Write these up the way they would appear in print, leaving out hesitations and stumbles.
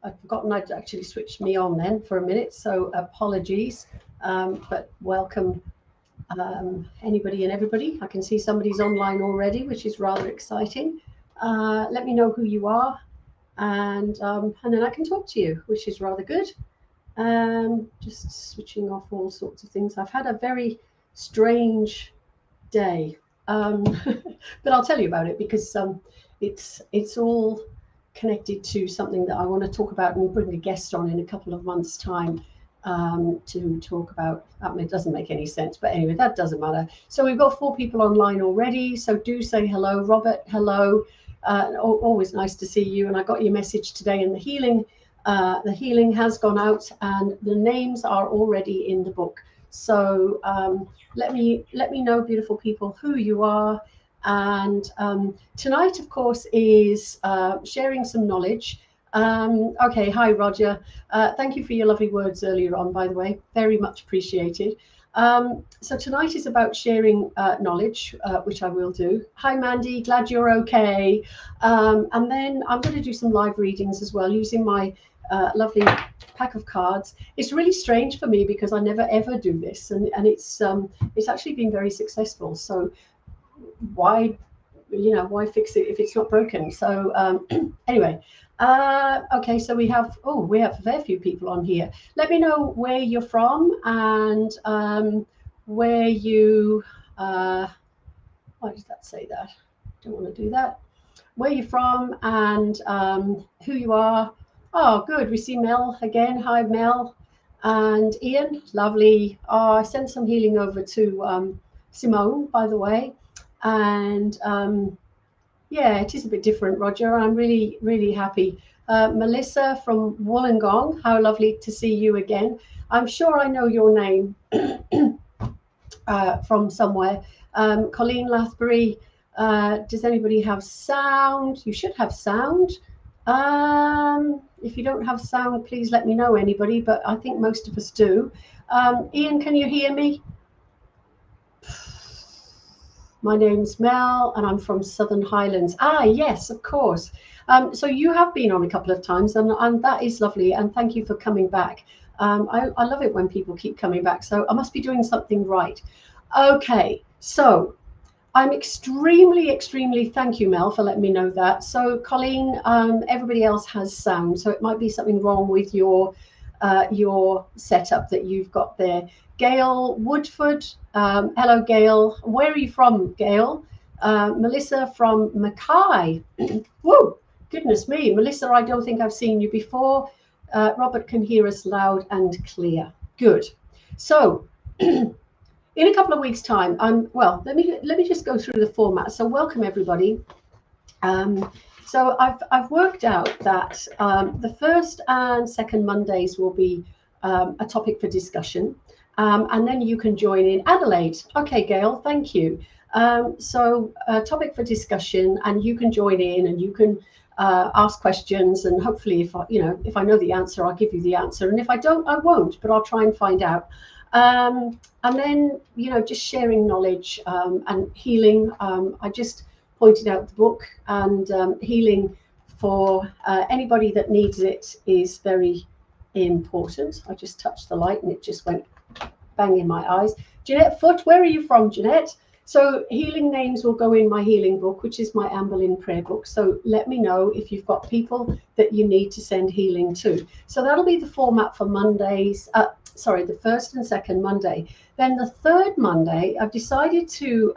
I'd forgotten I'd actually switched me on then for a minute, so apologies. But welcome anybody and everybody. I can see somebody's online already, which is rather exciting. Let me know who you are, and then I can talk to you, which is rather good. Just switching off all sorts of things. I've had a very strange day, um, but I'll tell you about it because it's all connected to something that I want to talk about and bring a guest on in a couple of months' time to talk about. I mean, it doesn't make any sense, but anyway, that doesn't matter. So we've got 4 people online already. So do say hello, Robert. Hello. Always nice to see you. And I got your message today, and the healing. The healing has gone out, and the names are already in the book. So let me know, beautiful people, who you are. And tonight, of course, is sharing some knowledge. Okay, hi, Roger. Thank you for your lovely words earlier on, by the way. Very much appreciated. So tonight is about sharing knowledge, which I will do. Hi, Mandy. Glad you're okay. And then I'm going to do some live readings as well using my lovely pack of cards. It's really strange for me because I never ever do this, and it's actually been very successful. So why fix it if it's not broken? So anyway, okay, so we have a fair few people on here. Let me know where you're from and where you why does that say that? Don't want to do that. Where you're from and who you are. Oh, good. We see Mel again. Hi, Mel. And Ian, lovely. Oh, I sent some healing over to Simone, by the way. And yeah, it is a bit different, Roger. I'm really, really happy. Melissa from Wollongong, how lovely to see you again. I'm sure I know your name from somewhere. Colleen Lathbury, does anybody have sound? You should have sound. If you don't have sound, please let me know, anybody, but I think most of us do. Ian, can you hear me? My name's Mel and I'm from Southern Highlands. Ah, yes, of course. So you have been on a couple of times and that is lovely. And thank you for coming back. I love it when people keep coming back. So I must be doing something right. Okay, so I'm extremely, extremely, thank you, Mel, for letting me know that. So Colleen, everybody else has sound. So it might be something wrong with your setup that you've got there. Gail Woodford, hello, Gail. Where are you from, Gail? Melissa from Mackay. Whoa, goodness me. Melissa, I don't think I've seen you before. Robert can hear us loud and clear. Good. So in a couple of weeks' time, well, let me just go through the format. So welcome, everybody. So I've worked out that the first and second Mondays will be a topic for discussion, and then you can join in. Adelaide, okay, Gail, thank you. So a topic for discussion, and you can join in, and you can ask questions, and hopefully, if I know the answer, I'll give you the answer, and if I don't, I won't, but I'll try and find out. And then just sharing knowledge and healing. I just pointed out the book, and healing for anybody that needs it is very important. I just touched the light and it just went bang in my eyes. Jeanette Foot, where are you from, Jeanette? So healing names will go in my healing book, which is my Anne Boleyn prayer book. So let me know if you've got people that you need to send healing to. So that'll be the format for Mondays. Sorry, the first and second Monday. Then the third Monday, I've decided to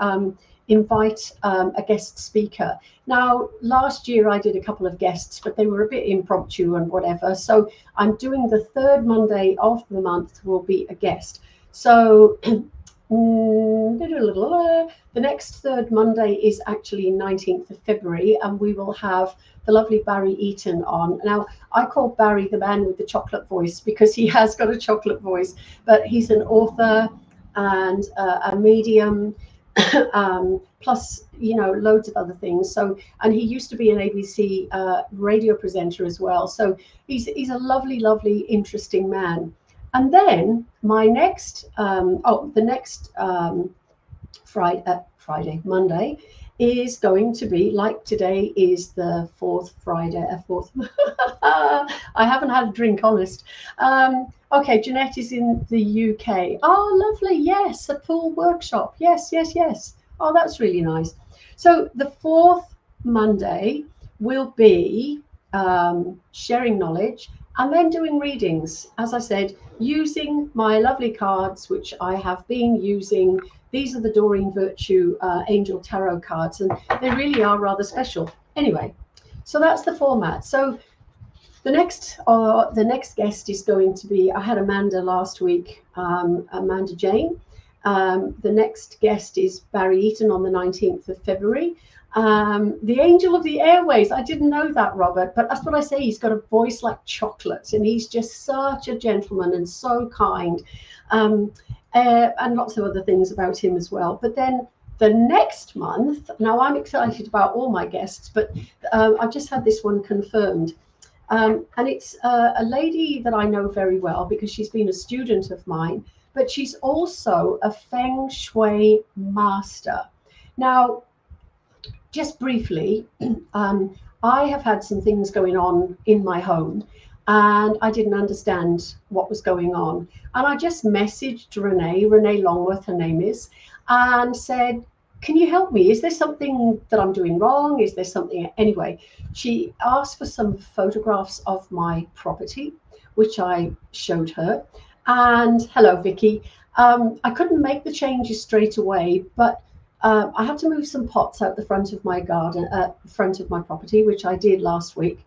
invite a guest speaker. Now, last year I did a couple of guests, but they were a bit impromptu and whatever. So I'm doing the third Monday of the month will be a guest. So the next third Monday is actually 19th of February, and we will have the lovely Barry Eaton on. Now, I call Barry the man with the chocolate voice because he has got a chocolate voice, but he's an author and a medium, plus loads of other things. So, and he used to be an ABC radio presenter as well. So he's a lovely, lovely, interesting man. And then my next, the next Monday is going to be, like today is the fourth Friday, fourth. I haven't had a drink, honest. Okay, Jeanette is in the UK. Oh, lovely. Yes, a pool workshop. Yes, yes, yes. Oh, that's really nice. So the fourth Monday will be sharing knowledge and then doing readings. As I said, using my lovely cards, which I have been using. These are the Doreen Virtue Angel Tarot cards, and they really are rather special. Anyway, so that's the format. So the next guest is going to be, I had Amanda last week, Amanda Jane. The next guest is Barry Eaton on the 19th of February. The angel of the airways. I didn't know that, Robert, but that's what I say. He's got a voice like chocolate, and he's just such a gentleman and so kind, and lots of other things about him as well. But then the next month, now I'm excited about all my guests, but I've just had this one confirmed. And it's a lady that I know very well because she's been a student of mine, but she's also a Feng Shui master. Now, just briefly, I have had some things going on in my home and I didn't understand what was going on. And I just messaged Renee Longworth, her name is, and said, can you help me? Is there something that I'm doing wrong? Is there something? Anyway, she asked for some photographs of my property, which I showed her. And hello, Vicky. I couldn't make the changes straight away, but I had to move some pots out the front of my garden, front of my property, which I did last week.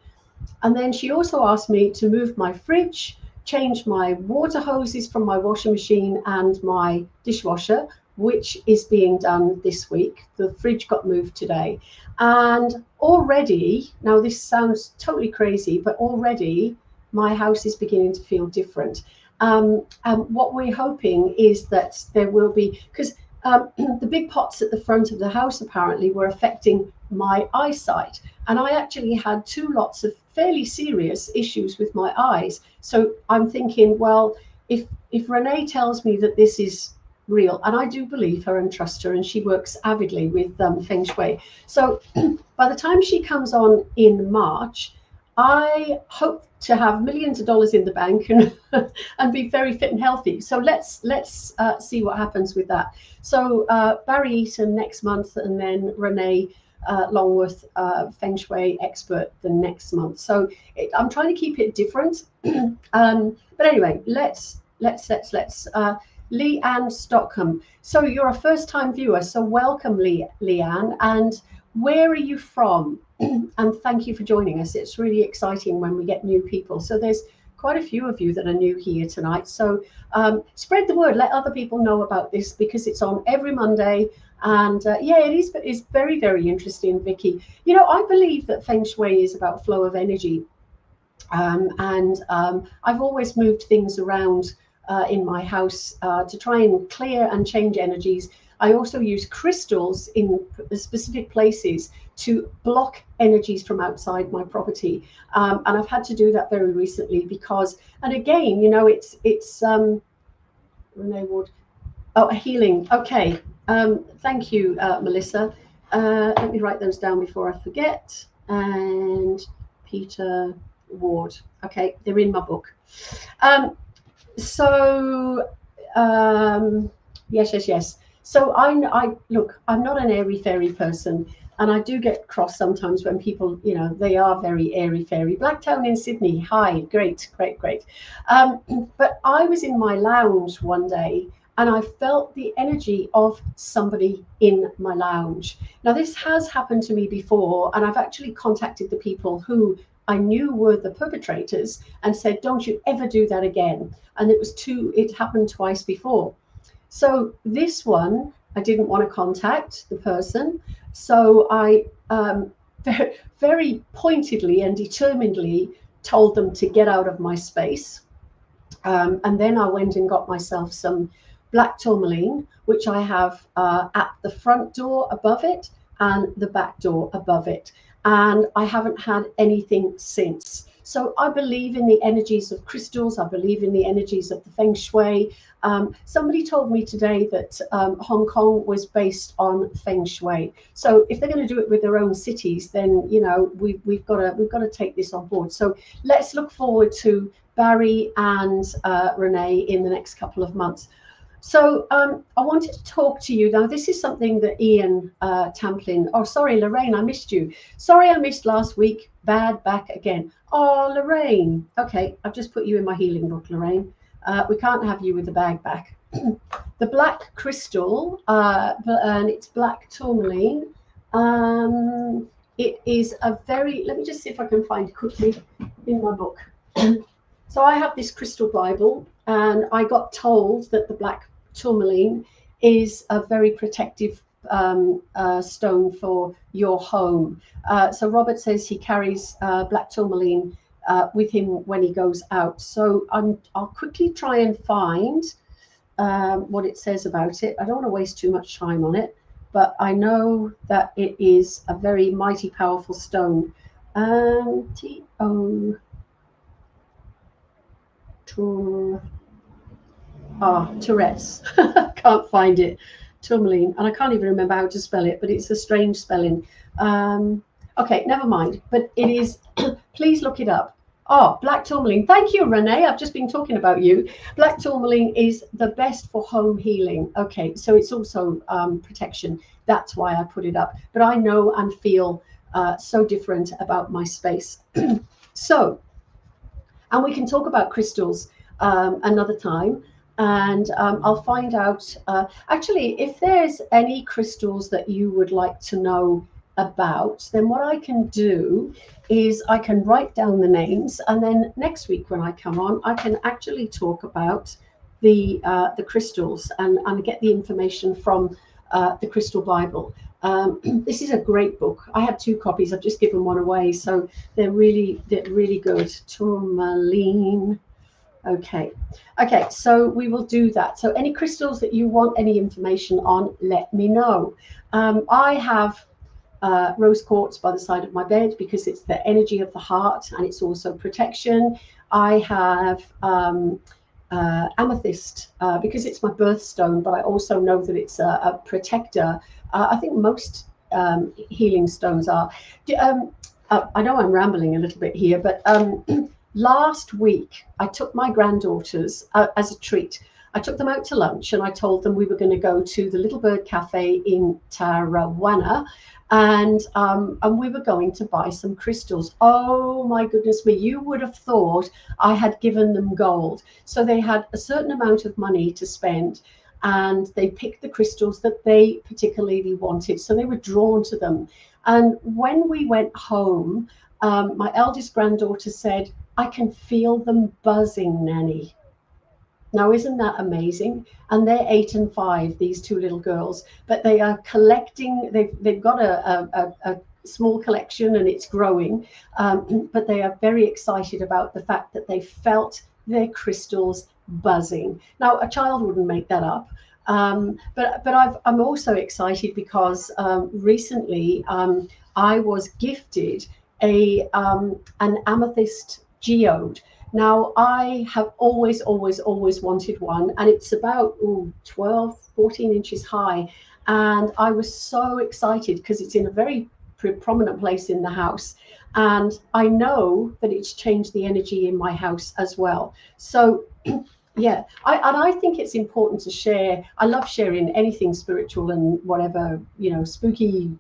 And then she also asked me to move my fridge, change my water hoses from my washing machine and my dishwasher, which is being done this week. The fridge got moved today. And already, now this sounds totally crazy, but already my house is beginning to feel different. And what we're hoping is that there will be, because the big pots at the front of the house apparently were affecting my eyesight. And I actually had 2 lots of fairly serious issues with my eyes. So I'm thinking, well, if Renee tells me that this is real, and I do believe her and trust her, and she works avidly with Feng Shui. So by the time she comes on in March, I hope to have millions of dollars in the bank and and be very fit and healthy. So let's see what happens with that. So Barry Eaton next month, and then Renee Longworth, Feng Shui expert, the next month. So I'm trying to keep it different. But anyway, let's Leanne Stockham. So you're a first-time viewer, so welcome, Leanne. And where are you from? And thank you for joining us. It's really exciting when we get new people. So there's quite a few of you that are new here tonight. So spread the word, let other people know about this, because it's on every Monday. And yeah, it's very, very interesting, Vicky. You know, I believe that Feng Shui is about flow of energy. I've always moved things around in my house to try and clear and change energies. I also use crystals in specific places to block energies from outside my property. And I've had to do that very recently because, and again, you know, it's Renee Ward. Oh, healing. Okay. Thank you, Melissa. Let me write those down before I forget. And Peter Ward. Okay, they're in my book. Yes. So I look, I'm not an airy fairy person, and I do get cross sometimes when people, you know, they are very airy fairy. Blacktown in Sydney. Hi, great. But I was in my lounge one day and I felt the energy of somebody in my lounge. Now, this has happened to me before, and I've actually contacted the people who I knew were the perpetrators and said, don't you ever do that again. And it happened twice before. So this one, I didn't want to contact the person. So I very pointedly and determinedly told them to get out of my space. And then I went and got myself some black tourmaline, which I have at the front door above it and the back door above it. And I haven't had anything since. So I believe in the energies of crystals. I believe in the energies of the feng shui. Somebody told me today that Hong Kong was based on feng shui. So if they're going to do it with their own cities, then we've got to take this on board. So let's look forward to Barry and Renee in the next couple of months. So I wanted to talk to you now. This is something that Ian Tamplin. Oh, sorry, Lorraine, I missed you. Sorry, I missed last week. Bad back again. Oh, Lorraine. Okay, I've just put you in my healing book, Lorraine. We can't have you with the bad back. The black crystal, and it's black tourmaline. It is a very. Let me just see if I can find it quickly in my book. So I have this crystal Bible, and I got told that the black tourmaline is a very protective stone for your home. So Robert says he carries black tourmaline with him when he goes out. So I'll quickly try and find what it says about it. I don't want to waste too much time on it, but I know that it is a very mighty, powerful stone. Tourette's. Can't find it. Tourmaline, and I can't even remember how to spell it, but it's a strange spelling. Okay, never mind. But it is. Please look it up. Oh, black tourmaline. Thank you, Renee. I've just been talking about you. Black tourmaline is the best for home healing. Okay, so it's also protection. That's why I put it up. But I know and feel so different about my space. So, and we can talk about crystals another time. And I'll find out, actually, if there's any crystals that you would like to know about, then what I can do is I can write down the names, and then next week when I come on, I can actually talk about the crystals and get the information from the Crystal Bible. This is a great book. I have 2 copies. I've just given one away, so they're really good. Tourmaline. Okay, so we will do that. So any crystals that you want any information on, let me know. I have rose quartz by the side of my bed because it's the energy of the heart and it's also protection. I have amethyst because it's my birthstone, but I also know that it's a protector. I think most healing stones are. I know I'm rambling a little bit here, but last week, I took my granddaughters as a treat. I took them out to lunch and I told them we were going to go to the Little Bird Cafe in Tarrawanna, and we were going to buy some crystals. Oh my goodness me, you would have thought I had given them gold. So they had a certain amount of money to spend, and they picked the crystals that they particularly wanted. So they were drawn to them. And when we went home, my eldest granddaughter said, "I can feel them buzzing, Nanny." Now, isn't that amazing? And they're 8 and 5, these 2 little girls, but they are collecting. They've got a small collection and it's growing, but they are very excited about the fact that they felt their crystals buzzing. Now, a child wouldn't make that up. But I'm also excited because recently I was gifted an amethyst geode. Now, I have always wanted one, and it's about 12, 14 inches high. And I was so excited because it's in a very prominent place in the house. And I know that it's changed the energy in my house as well. So, yeah, I think it's important to share. I love sharing anything spiritual and whatever, spooky,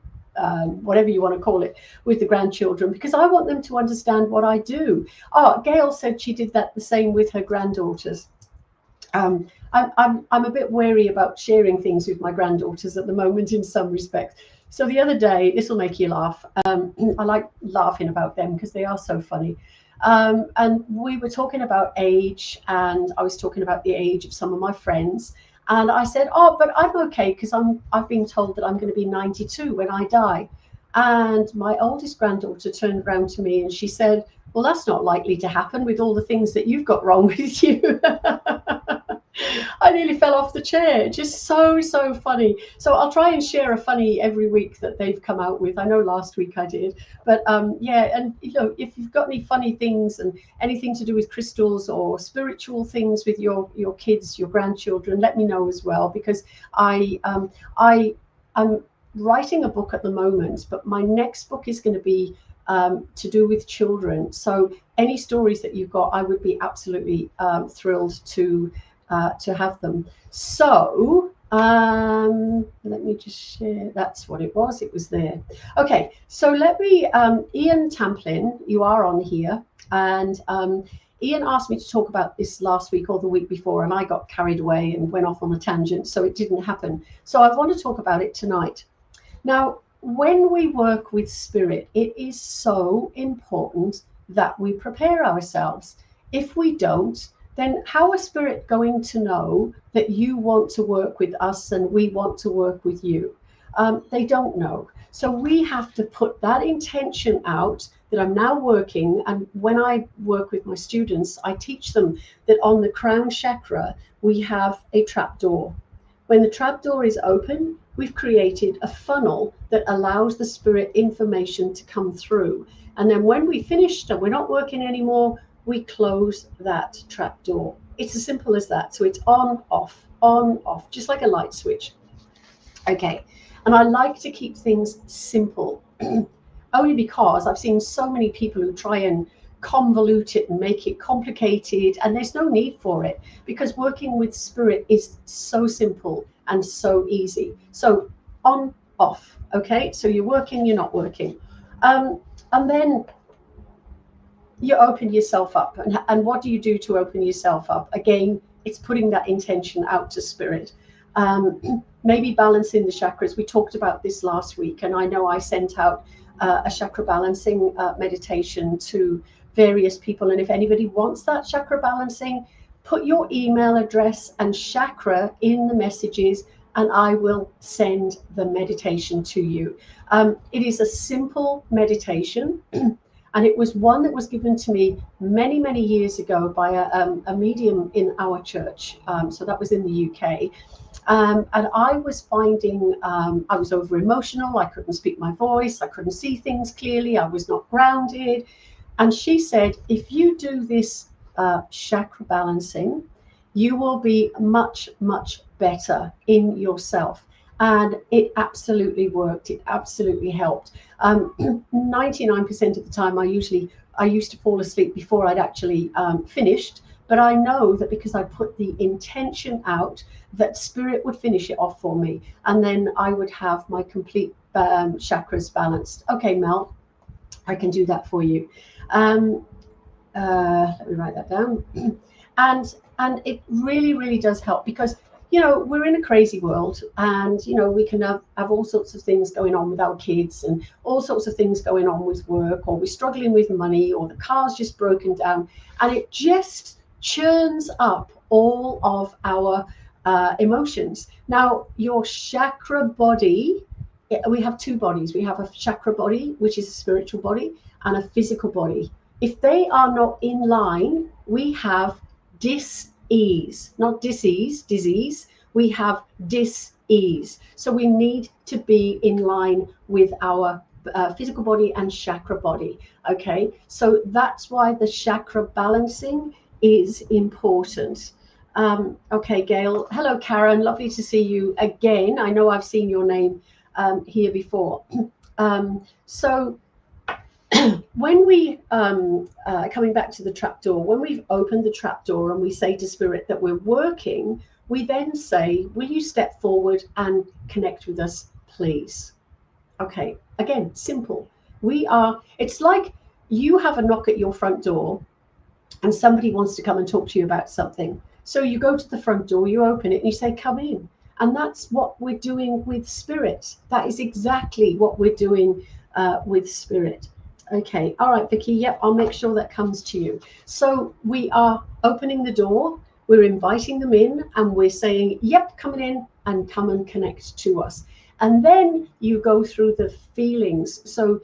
whatever you want to call it, with the grandchildren, because I want them to understand what I do. Oh, Gail said she did that the same with her granddaughters. I'm a bit wary about sharing things with my granddaughters at the moment in some respects. So the other day, this will make you laugh. I like laughing about them because they are so funny. And we were talking about age, and I was talking about the age of some of my friends. And I said, "Oh, but I'm okay because I've been told that I'm going to be 92 when I die." And my oldest granddaughter turned around to me and she said, "Well, that's not likely to happen with all the things that you've got wrong with you." I nearly fell off the chair. Just so funny. So I'll try and share a funny every week that they've come out with. I know last week I did, but yeah. And if you've got any funny things and anything to do with crystals or spiritual things with your kids, your grandchildren, let me know as well, because I'm writing a book at the moment, but my next book is going to be to do with children. So any stories that you've got, I would be absolutely thrilled to have them. So let me just share. That's what it was. It was there. Okay, so let me, Ian Tamplin, you are on here, and Ian asked me to talk about this last week or the week before, and I got carried away and went off on a tangent, so it didn't happen. So I want to talk about it tonight. Now, when we work with spirit, it is so important that we prepare ourselves. If we don't, then how is spirit going to know that you want to work with us and we want to work with you? They don't know. So we have to put that intention out that I'm now working. And when I work with my students, I teach them that on the crown chakra, we have a trapdoor. When the trapdoor is open, we've created a funnel that allows the spirit information to come through. And then when we finished and we're not working anymore, we close that trapdoor. It's as simple as that. So it's on, off, just like a light switch. Okay. And I like to keep things simple, only because I've seen so many people who try and convolute it and make it complicated, and there's no need for it, because working with spirit is so simple and so easy. So on, off. Okay, so you're working, you're not working, and then you open yourself up. And what do you do to open yourself up? Again, it's putting that intention out to spirit. Maybe balancing the chakras. We talked about this last week, and I know I sent out a chakra balancing meditation to various people. And if anybody wants that chakra balancing, put your email address and chakra in the messages, and I will send the meditation to you. It is a simple meditation. And it was one that was given to me many, many years ago by a medium in our church. So that was in the UK. And I was finding I was over emotional. I couldn't speak my voice. I couldn't see things clearly. I was not grounded. And she said, if you do this chakra balancing, you will be much, much better in yourself. And it absolutely worked. It absolutely helped. 99% of the time, I used to fall asleep before I'd actually finished. But I know that because I put the intention out, that spirit would finish it off for me. And then I would have my complete chakras balanced. Okay, Mel, I can do that for you. Let me write that down. And it really, really does help, because we're in a crazy world, and we can have all sorts of things going on with our kids, and all sorts of things going on with work, or we're struggling with money, or the car's just broken down, and it just churns up all of our emotions. Now, your chakra body, we have two bodies. We have a chakra body, which is a spiritual body, and a physical body. If they are not in line, we have dis-ease, not disease. We have dis-ease. So we need to be in line with our physical body and chakra body. Okay, so that's why the chakra balancing is important. Okay, Gail. Hello, Karen. Lovely to see you again. I know I've seen your name here before. So when we, coming back to the trapdoor, when we've opened the trapdoor and we say to spirit that we're working, we then say, will you step forward and connect with us, please? Okay, again, simple. It's like you have a knock at your front door and somebody wants to come and talk to you about something. So you go to the front door, you open it, and you say, come in. And that's what we're doing with spirit. That is exactly what we're doing with spirit. Okay, all right, Vicky, yep, I'll make sure that comes to you. So we are opening the door, we're inviting them in, and we're saying, yep, coming in, and come and connect to us. And then you go through the feelings. So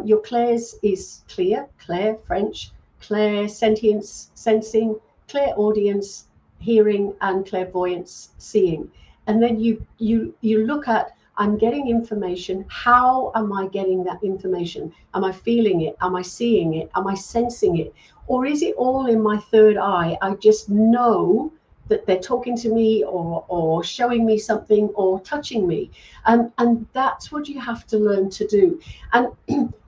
your Claire's is clear, Claire, French, Claire, sentience, sensing, clairaudience, hearing, and clairvoyance, seeing. And then you look at, I'm getting information. How am I getting that information? Am I feeling it? Am I seeing it? Am I sensing it? Or is it all in my third eye? I just know that they're talking to me, or showing me something, or touching me. And that's what you have to learn to do. And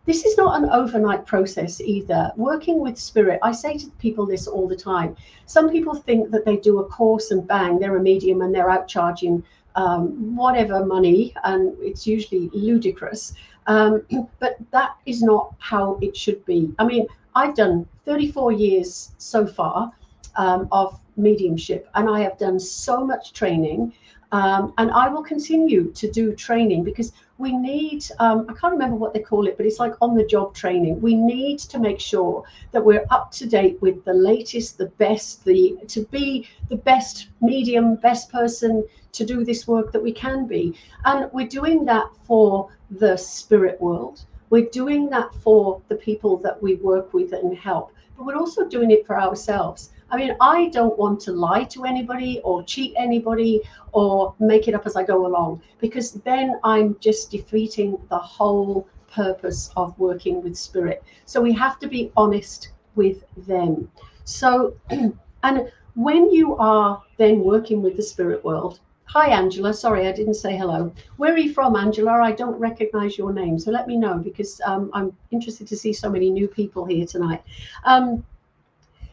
this is not an overnight process either. Working with spirit, I say to people this all the time. Some people think that they do a course and bang, they're a medium and they're out charging whatever money, and it's usually ludicrous. But that is not how it should be. I mean, I've done 34 years so far of mediumship, and I have done so much training, and I will continue to do training, because we need, I can't remember what they call it, but it's like on the job training. We need to make sure that we're up to date with the latest, the best, to be the best medium, best person to do this work that we can be. And we're doing that for the spirit world. We're doing that for the people that we work with and help, but we're also doing it for ourselves. I mean, I don't want to lie to anybody or cheat anybody or make it up as I go along, because then I'm just defeating the whole purpose of working with spirit. So we have to be honest with them. So, and when you are then working with the spirit world, hi, Angela. Sorry, I didn't say hello. Where are you from, Angela? I don't recognize your name. So let me know, because I'm interested to see so many new people here tonight.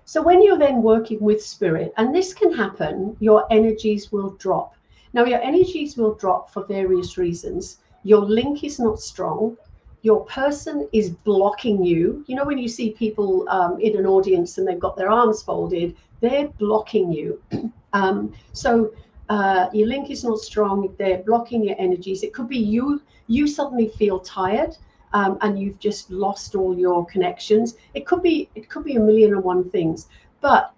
So when you're then working with spirit, and this can happen, your energies will drop. Now, your energies will drop for various reasons. Your link is not strong. Your person is blocking you. You know, when you see people in an audience and they've got their arms folded, they're blocking you. So your link is not strong. They're blocking your energies. It could be you suddenly feel tired. And you've just lost all your connections. It could be a million and one things. But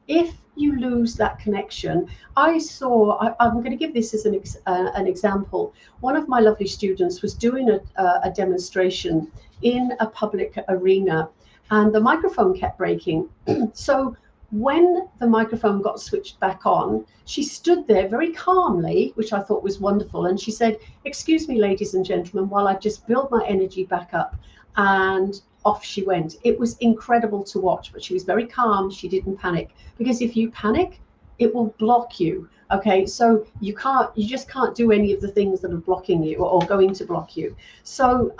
if you lose that connection, I'm going to give this as an example. One of my lovely students was doing a demonstration in a public arena, and the microphone kept breaking. So when the microphone got switched back on, she stood there very calmly, which I thought was wonderful. And she said, "Excuse me, ladies and gentlemen, while I just build my energy back up." And off she went. It was incredible to watch, but she was very calm. She didn't panic, because if you panic, it will block you. Okay, so you just can't do any of the things that are blocking you or going to block you. So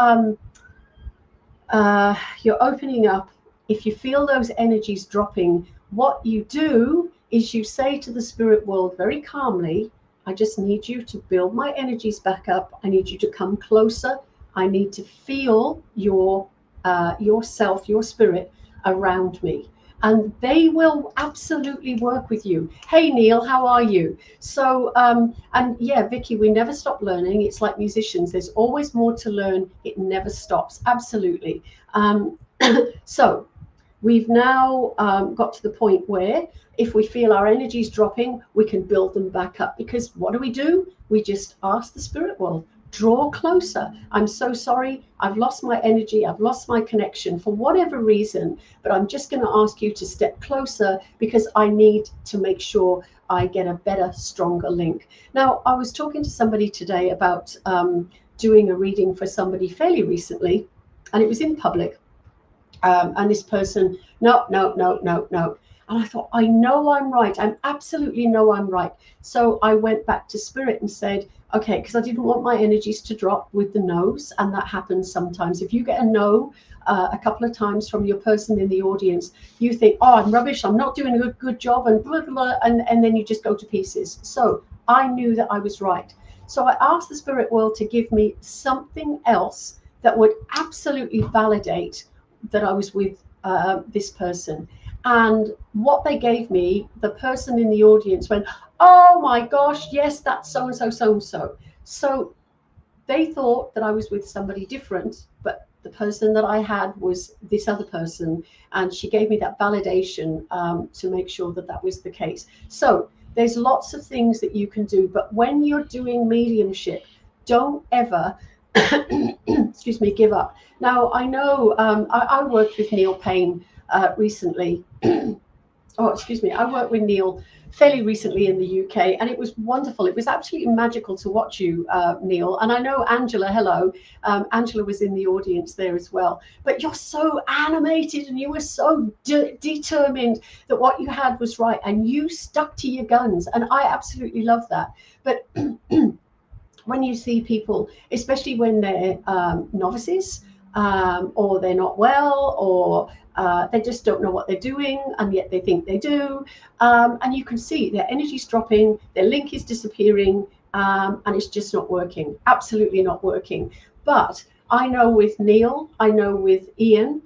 you're opening up. If you feel those energies dropping, what you do is you say to the spirit world very calmly, "I just need you to build my energies back up. I need you to come closer. I need to feel yourself, your spirit around me." And they will absolutely work with you. Hey, Neil, how are you? So, and yeah, Vicky, we never stop learning. It's like musicians. There's always more to learn. It never stops. Absolutely. So we've now got to the point where if we feel our energies dropping, we can build them back up. Because what do? We just ask the spirit world, draw closer. I'm so sorry. I've lost my energy. I've lost my connection for whatever reason, but I'm just going to ask you to step closer, because I need to make sure I get a better, stronger link. Now, I was talking to somebody today about doing a reading for somebody fairly recently, and it was in public. And this person, no. And I thought, I know I'm right. I absolutely know I'm right. So I went back to spirit and said, okay, because I didn't want my energies to drop with the no's. And that happens sometimes. If you get a no a couple of times from your person in the audience, you think, oh, I'm rubbish. I'm not doing a good job, and blah, blah, blah, and then you just go to pieces. So I knew that I was right. So I asked the spirit world to give me something else that would absolutely validate that I was with this person. And what they gave me, the person in the audience went, "Oh my gosh, yes, that's so and so, so and so." So they thought that I was with somebody different, but the person that I had was this other person. And she gave me that validation to make sure that that was the case. So there's lots of things that you can do. But when you're doing mediumship, don't ever excuse me, give up. Now, I know I worked with Neil Payne recently, I worked with Neil fairly recently in the UK, and it was wonderful. It was absolutely magical to watch you, Neil. And I know Angela, hello. Angela was in the audience there as well. But you're so animated and you were so determined that what you had was right, and you stuck to your guns. And I absolutely love that. But when you see people, especially when they're novices, or they're not well, or they just don't know what they're doing, and yet they think they do. And you can see their energy's dropping, their link is disappearing, and it's just not working, absolutely not working. But I know with Neil, I know with Ian,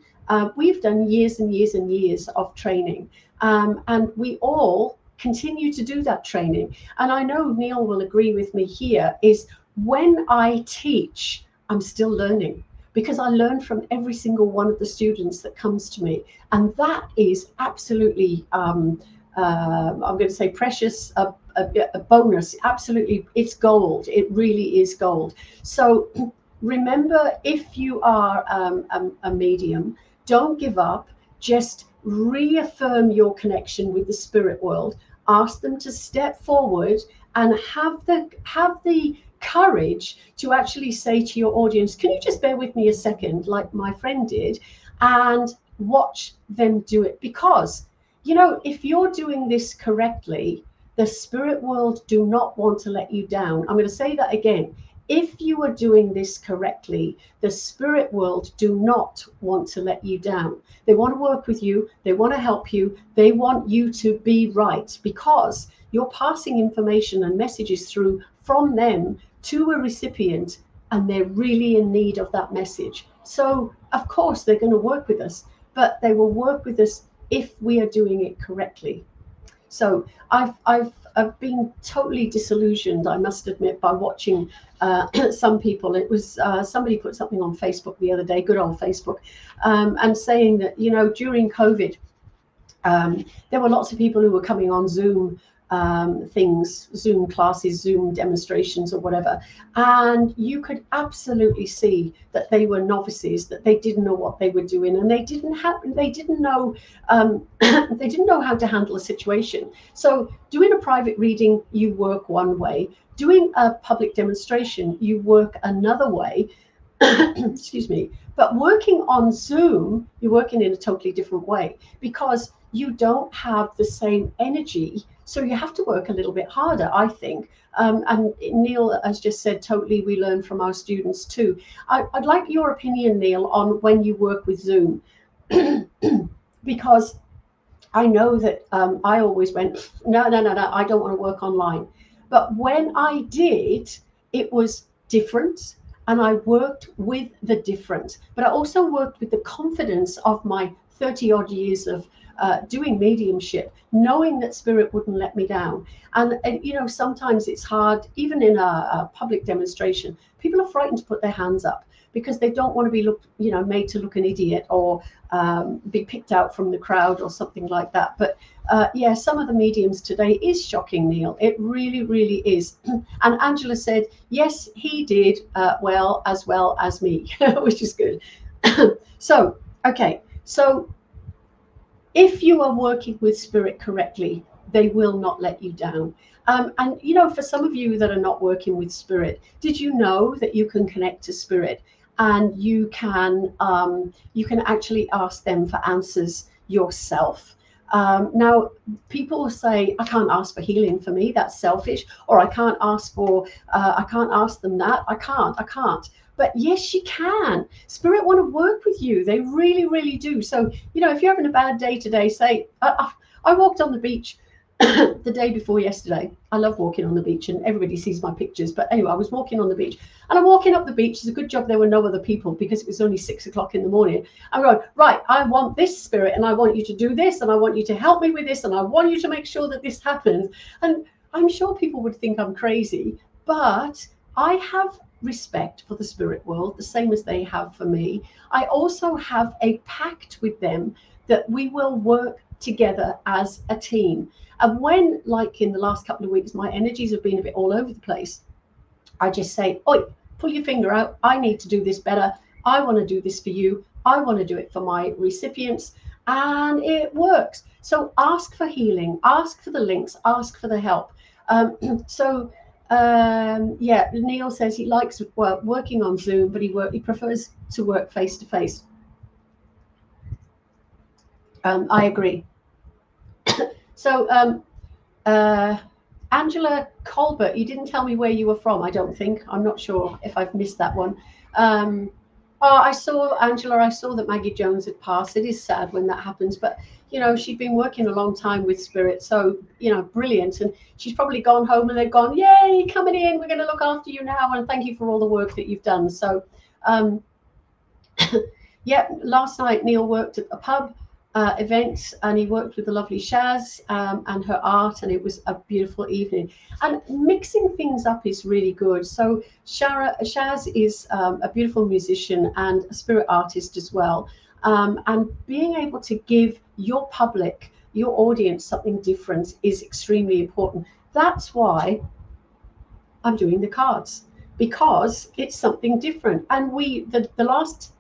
we've done years and years and years of training, and we all continue to do that training. And I know Neil will agree with me here, is when I teach, I'm still learning, because I learn from every single one of the students that comes to me. And that is absolutely, I'm going to say precious, a bonus. Absolutely, it's gold. It really is gold. So remember, if you are a medium, don't give up. Just reaffirm your connection with the spirit world. Ask them to step forward and have the courage to actually say to your audience, can you just bear with me a second, like my friend did, and watch them do it. Because, you know, if you're doing this correctly, the spirit world do not want to let you down. I'm going to say that again. If you are doing this correctly, the spirit world do not want to let you down. They want to work with you. They want to help you. They want you to be right, because you're passing information and messages through from them to a recipient, and they're really in need of that message. So of course they're going to work with us, but they will work with us if we are doing it correctly. So I've been totally disillusioned, I must admit, by watching some people. It was somebody put something on Facebook the other day, good old Facebook, and saying that, you know, during COVID, there were lots of people who were coming on Zoom things, Zoom classes, Zoom demonstrations, or whatever, and you could absolutely see that they were novices, that they didn't know what they were doing, and they didn't know they didn't know how to handle a situation. So doing a private reading, you work one way. Doing a public demonstration, you work another way. Excuse me. But working on Zoom, you're working in a totally different way, because you don't have the same energy. So you have to work a little bit harder, I think. And Neil has just said, totally, we learn from our students too. I'd like your opinion, Neil, on when you work with Zoom, because I know that I always went, no, I don't want to work online. But when I did, it was different. And I worked with the different, but I also worked with the confidence of my 30 odd years of doing mediumship, knowing that spirit wouldn't let me down. And you know, sometimes it's hard, even in a public demonstration, people are frightened to put their hands up because they don't want to be looked, you know, made to look an idiot, or be picked out from the crowd or something like that. But yeah, some of the mediums today is shocking, Neil. It really, really is. And Angela said, yes, he did well as me, which is good. So, okay. So if you are working with spirit correctly, they will not let you down. And, you know, for some of you that are not working with spirit, did you know that you can connect to spirit, and you can actually ask them for answers yourself? Now, people will say, I can't ask for healing for me, that's selfish, or I can't ask them that. I can't. But yes, you can. Spirit want to work with you. They really, really do. So, you know, if you're having a bad day today, say, I walked on the beach the day before yesterday. I love walking on the beach, and everybody sees my pictures. But anyway, I was walking on the beach, and I'm walking up the beach. It's a good job there were no other people, because it was only 6 o'clock in the morning. I'm going, right, I want this, spirit, and I want you to do this, and I want you to help me with this, and I want you to make sure that this happens. And I'm sure people would think I'm crazy, but I have respect for the spirit world, the same as they have for me. I also have a pact with them that we will work together as a team. And when, like in the last couple of weeks, my energies have been a bit all over the place, I just say, oi, pull your finger out. I need to do this better. I want to do this for you. I want to do it for my recipients. And it works. So ask for healing, ask for the links, ask for the help. Yeah, Neil says he likes working on Zoom, but he prefers to work face to face. I agree. So Angela Colbert, you didn't tell me where you were from. I don't think. I'm not sure if I've missed that one. Oh, I saw Angela. I saw that Maggie Jones had passed. It is sad when that happens, but you know, she'd been working a long time with Spirit, so you know, brilliant. And she's probably gone home and they've gone, "Yay, coming in! We're going to look after you now, and thank you for all the work that you've done." So, yeah, last night Neil worked at a pub event, and he worked with the lovely Shaz and her art, and it was a beautiful evening. And mixing things up is really good. So Shaz is a beautiful musician and a spirit artist as well, and being able to give your public, your audience, something different is extremely important. That's why I'm doing the cards, because it's something different. And the last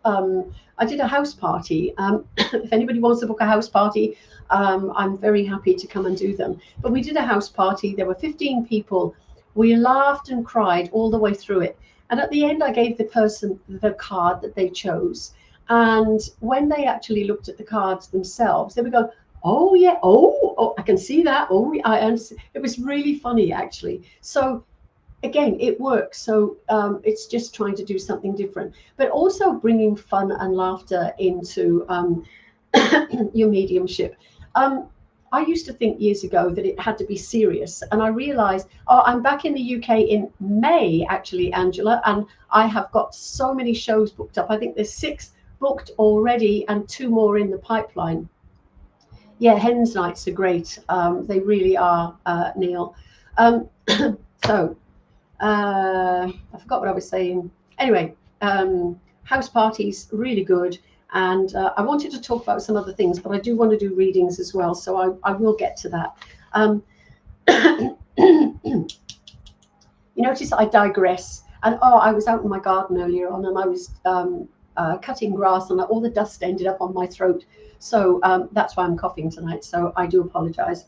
I did a house party. If anybody wants to book a house party, I'm very happy to come and do them. But we did a house party. There were 15 people. We laughed and cried all the way through it. And at the end, I gave the person the card that they chose. And when they actually looked at the cards themselves, they would go, "Oh yeah, oh, I can see that. Oh, I understand." It was really funny, actually. So again, it works. So it's just trying to do something different, but also bringing fun and laughter into your mediumship. I used to think years ago that it had to be serious, and I realized, oh, I'm back in the UK in May, actually, Angela, and I have got so many shows booked up. I think there's 6 booked already and 2 more in the pipeline. Yeah, Hens Nights are great. They really are, Neil. So I forgot what I was saying. Anyway, house parties, really good. And I wanted to talk about some other things, but I do want to do readings as well. So I will get to that. You notice I digress. And I was out in my garden earlier on, and I was cutting grass, and all the dust ended up on my throat. So that's why I'm coughing tonight. So I do apologize.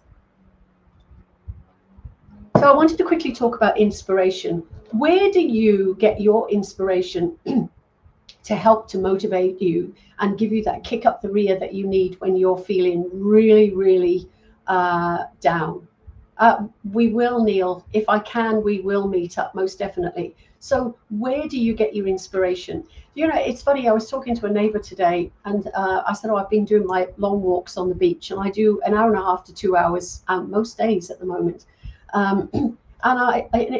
So I wanted to quickly talk about inspiration. Where do you get your inspiration to help to motivate you and give you that kick up the rear that you need when you're feeling really, really down? We will, Neil. If I can, we will meet up, most definitely. So where do you get your inspiration? You know, it's funny, I was talking to a neighbor today, and I said, I've been doing my long walks on the beach, and I do an hour and a half to 2 hours most days at the moment. And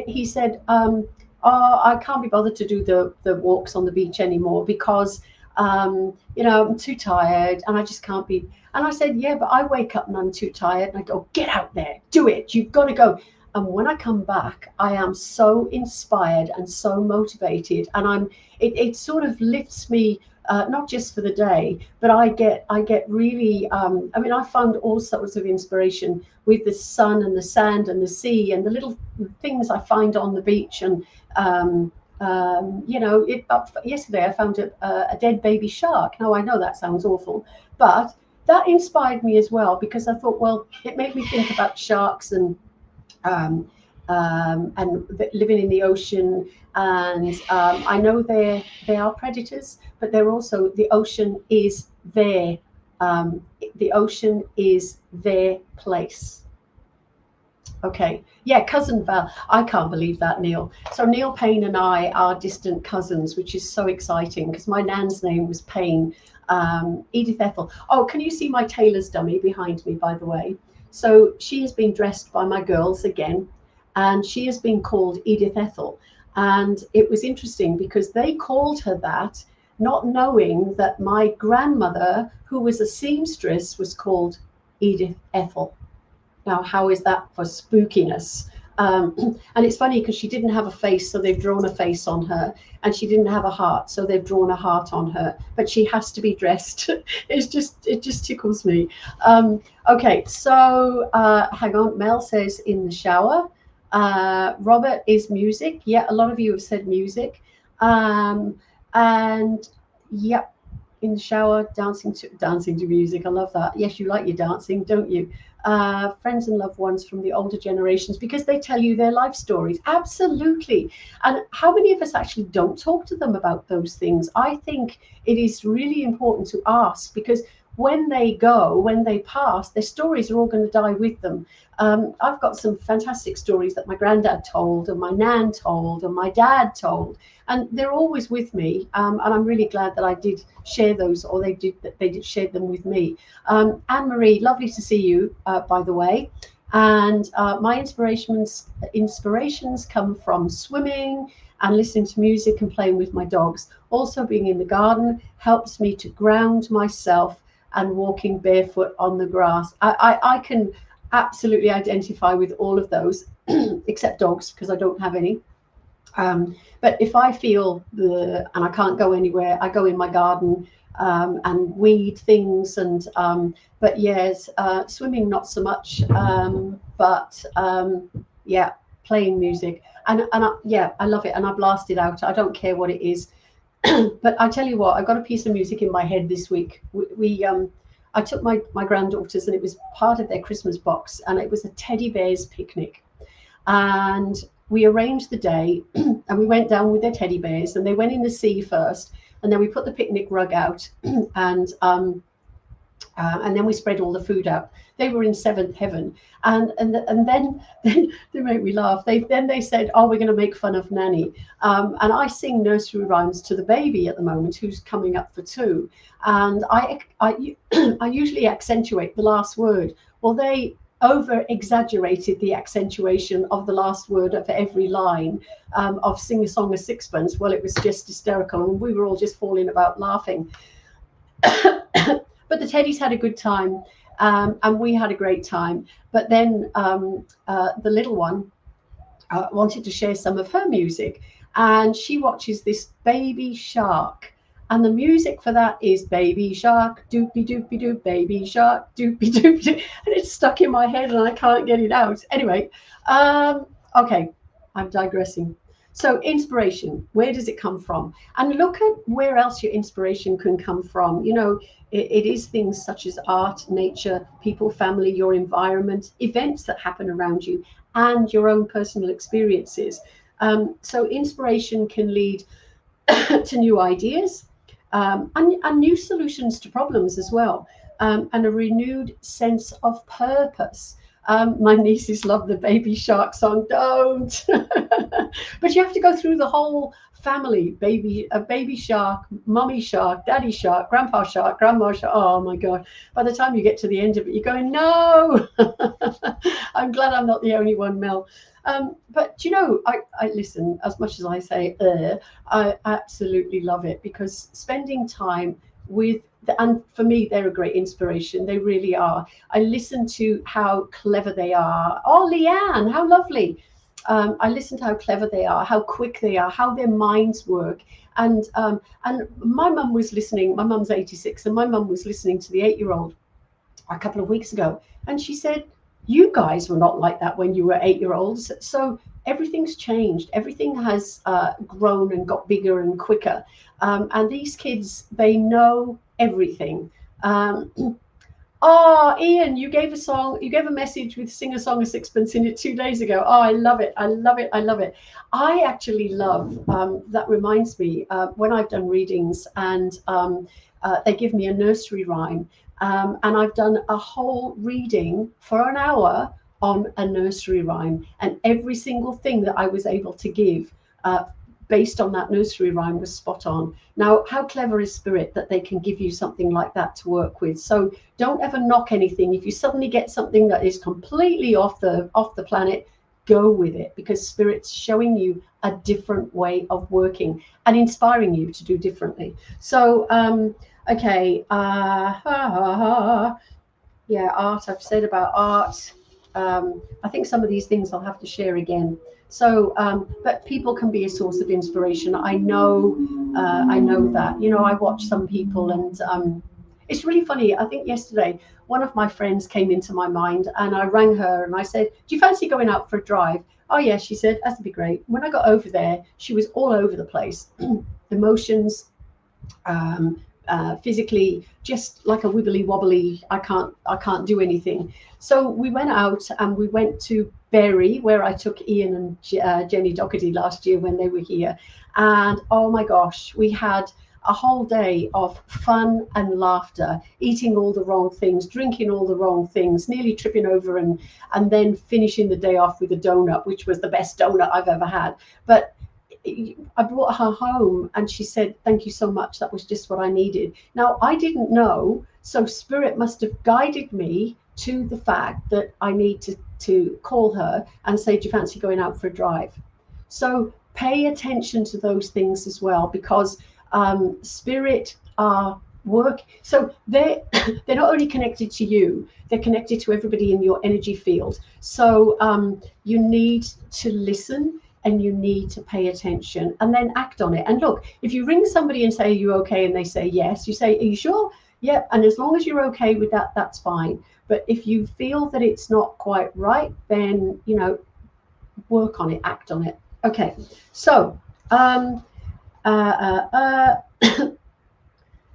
he said, oh, I can't be bothered to do the walks on the beach anymore because, you know, I'm too tired and I just can't be. And I said, yeah, but I wake up and I'm too tired. And I go, get out there, do it. You've got to go. And when I come back, I am so inspired and so motivated. And it sort of lifts me, not just for the day, but I get really, I mean, I found all sorts of inspiration with the sun and the sand and the sea and the little things I find on the beach. And, you know, yesterday I found a dead baby shark. Now, I know that sounds awful, but that inspired me as well, because I thought, well, it made me think about sharks and living in the ocean. And I know they are predators, but they're also, the ocean is their place. Okay, yeah, cousin Val. I can't believe that, Neil. So Neil Payne and I are distant cousins, which is so exciting because my nan's name was Payne. Edith Ethel. Oh, can you see my tailor's dummy behind me, by the way? So she has been dressed by my girls again, and she has been called Edith Ethel. And it was interesting because they called her that, not knowing that my grandmother, who was a seamstress, was called Edith Ethel. Now, how is that for spookiness? And it's funny because she didn't have a face, so they've drawn a face on her, and she didn't have a heart, so they've drawn a heart on her. But she has to be dressed. It just tickles me. Okay, so hang on. Mel says in the shower. Robert is music. Yeah, a lot of you have said music. And yep. in the shower, dancing to music. I love that. Yes, you like your dancing, don't you? Friends and loved ones from the older generations, because they tell you their life stories. Absolutely. And how many of us actually don't talk to them about those things? I think it is really important to ask, because when they go, when they pass, their stories are all going to die with them. I've got some fantastic stories that my granddad told, and my nan told, and my dad told, and they're always with me. And I'm really glad that I did share those, or they did share them with me. Anne Marie, lovely to see you, by the way. And my inspirations come from swimming and listening to music and playing with my dogs. Also, being in the garden helps me to ground myself, and walking barefoot on the grass. I can absolutely identify with all of those, except dogs, because I don't have any. But if I feel and I can't go anywhere, I go in my garden, and weed things. And but yes, swimming not so much. But yeah, playing music, yeah, I love it, and I blast it out. I don't care what it is. But I tell you what, I got a piece of music in my head this week. I took my granddaughters, and it was part of their Christmas box, and it was a teddy bears picnic. And we arranged the day, and we went down with their teddy bears, and they went in the sea first, and then we put the picnic rug out, and then we spread all the food out. They were in seventh heaven, and then they make me laugh. They said, "Oh, we're going to make fun of Nanny," and I sing nursery rhymes to the baby at the moment, who's coming up for 2, and I I usually accentuate the last word. Well, they over exaggerated the accentuation of the last word of every line, of Sing a Song of Sixpence. Well, it was just hysterical, and we were all just falling about laughing. But the teddies had a good time, and we had a great time. But then the little one wanted to share some of her music, and she watches this Baby Shark. And the music for that is Baby Shark, doopy doopy doop, Baby Shark, doopy doopy doop. And it's stuck in my head, and I can't get it out. Anyway, okay, I'm digressing. So inspiration, where does it come from? And look at where else your inspiration can come from. You know, it is things such as art, nature, people, family, your environment, events that happen around you, and your own personal experiences. So inspiration can lead to new ideas, and new solutions to problems as well, and a renewed sense of purpose. My nieces love the Baby Shark song. Don't. But you have to go through the whole family: baby shark, mummy shark, daddy shark, grandpa shark, grandma shark. Oh my god, by the time you get to the end of it, you're going, no. I'm glad I'm not the only one, Mel. But you know, I listen, as much as I say I absolutely love it, because spending time with and for me, they're a great inspiration. They really are. I listen to how clever they are. Oh, Leanne, how lovely. I listen to how clever they are, how quick they are, how their minds work. And my mum was listening. My mum's 86, and my mum was listening to the 8-year-old a couple of weeks ago, and she said, "You guys were not like that when you were 8-year-olds." So everything's changed. Everything has grown and got bigger and quicker. And these kids, they know everything. Oh, Ian, you gave a message with Sing a Song of Sixpence in it 2 days ago. Oh, I love it. I love it. I love it. I actually love, that reminds me, when I've done readings, and they give me a nursery rhyme, and I've done a whole reading for an hour on a nursery rhyme, and every single thing that I was able to give, based on that nursery rhyme, was spot on. Now, how clever is Spirit that they can give you something like that to work with? So don't ever knock anything. If you suddenly get something that is completely off the planet, go with it, because Spirit's showing you a different way of working and inspiring you to do differently. So okay, yeah, art. I've said about art. I think some of these things I'll have to share again. So, but people can be a source of inspiration. I know that. You know, I watch some people, and it's really funny. I think yesterday one of my friends came into my mind, and I rang her and I said, "Do you fancy going out for a drive?" "Oh yeah," she said, "that'd be great." When I got over there, she was all over the place. Emotions, physically just like a wibbly wobbly. I can't do anything. So we went out and we went to Bury, where I took Ian and Jenny Doherty last year when they were here. And oh my gosh, we had a whole day of fun and laughter, eating all the wrong things, drinking all the wrong things, nearly tripping over, and then finishing the day off with a donut, which was the best donut I've ever had. But I brought her home and she said, thank you so much. That was just what I needed. Now, I didn't know. So Spirit must have guided me to the fact that I need to call her and say, do you fancy going out for a drive? So pay attention to those things as well, because Spirit are work. So they're not only connected to you, they're connected to everybody in your energy field. So you need to listen and you need to pay attention and then act on it. And look, if you ring somebody and say, are you okay? And they say yes, you say, are you sure? Yep. And as long as you're okay with that, that's fine. But if you feel that it's not quite right, then, you know, work on it, act on it. Okay. So,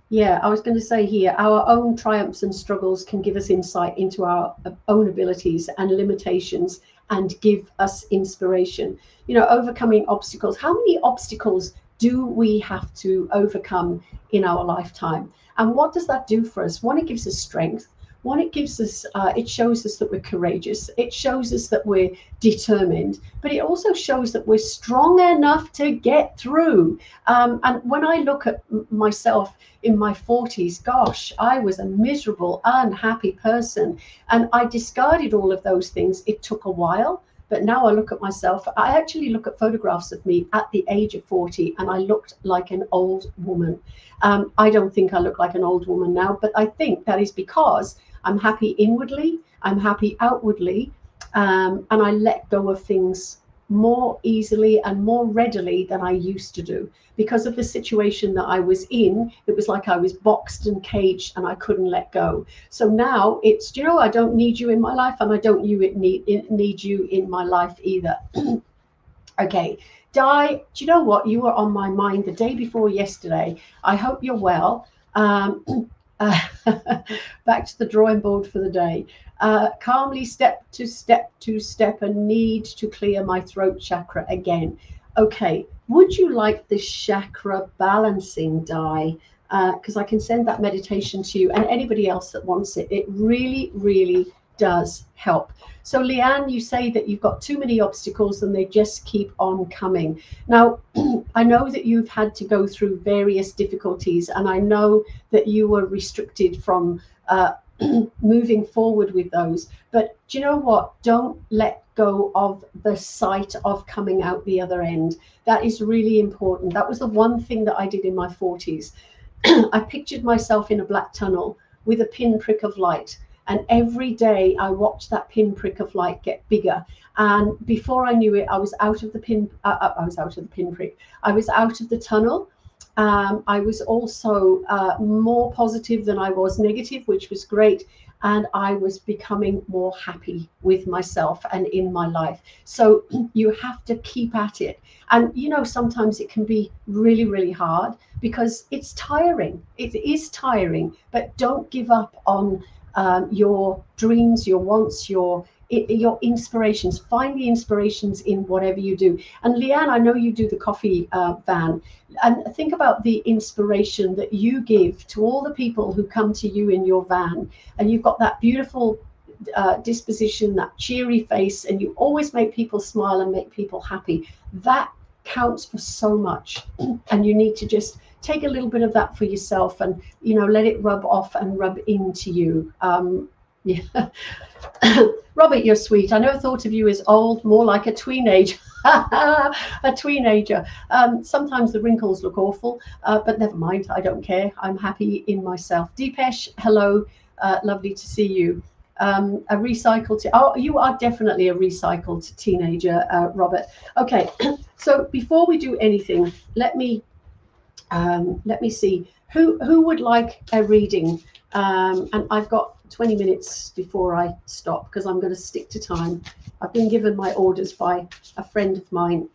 yeah, I was going to say here, our own triumphs and struggles can give us insight into our own abilities and limitations and give us inspiration. You know, overcoming obstacles. How many obstacles do we have to overcome in our lifetime? And what does that do for us? One, it gives us strength. One, it gives us, it shows us that we're courageous. It shows us that we're determined, but it also shows that we're strong enough to get through. And when I look at myself in my 40s, gosh, I was a miserable, unhappy person. And I discarded all of those things. It took a while, but now I look at myself. I actually look at photographs of me at the age of 40, and I looked like an old woman. I don't think I look like an old woman now, but I think that is because I'm happy inwardly, I'm happy outwardly, and I let go of things more easily and more readily than I used to do. Because of the situation that I was in, it was like I was boxed and caged and I couldn't let go. So now it's, you know, I don't need you in my life, and I don't need you in my life either. Okay, Di, do you know what? You were on my mind the day before yesterday. I hope you're well. Back to the drawing board for the day. Calmly step to step and need to clear my throat chakra again. Okay, would you like the chakra balancing, Di? Because I can send that meditation to you and anybody else that wants it. It really, really does help. So Leanne, you say that you've got too many obstacles and they just keep on coming. Now, I know that you've had to go through various difficulties, and I know that you were restricted from moving forward with those. But do you know what? Don't let go of the sight of coming out the other end. That is really important. That was the one thing that I did in my 40s. I pictured myself in a black tunnel with a pinprick of light. And every day I watched that pinprick of light get bigger. And before I knew it, I was out of the pinprick. I was out of the tunnel. I was also more positive than I was negative, which was great. And I was becoming more happy with myself and in my life. So you have to keep at it. And, you know, sometimes it can be really, really hard because it's tiring. It is tiring, but don't give up on your dreams, your wants, your inspirations. Find the inspirations in whatever you do. And Leanne, I know you do the coffee van, and think about the inspiration that you give to all the people who come to you in your van. And you've got that beautiful disposition, that cheery face, and you always make people smile and make people happy. That counts for so much. And you need to just take a little bit of that for yourself and, you know, let it rub off and rub into you. Yeah. Robert, you're sweet. I never thought of you as old, more like a teenager. A teenager. Sometimes the wrinkles look awful, but never mind. I don't care. I'm happy in myself. Deepesh, hello. Lovely to see you. A recycled, oh, you are definitely a recycled teenager, Robert. Okay, so before we do anything, let me see who would like a reading, and I've got 20 minutes before I stop because I'm going to stick to time. I've been given my orders by a friend of mine.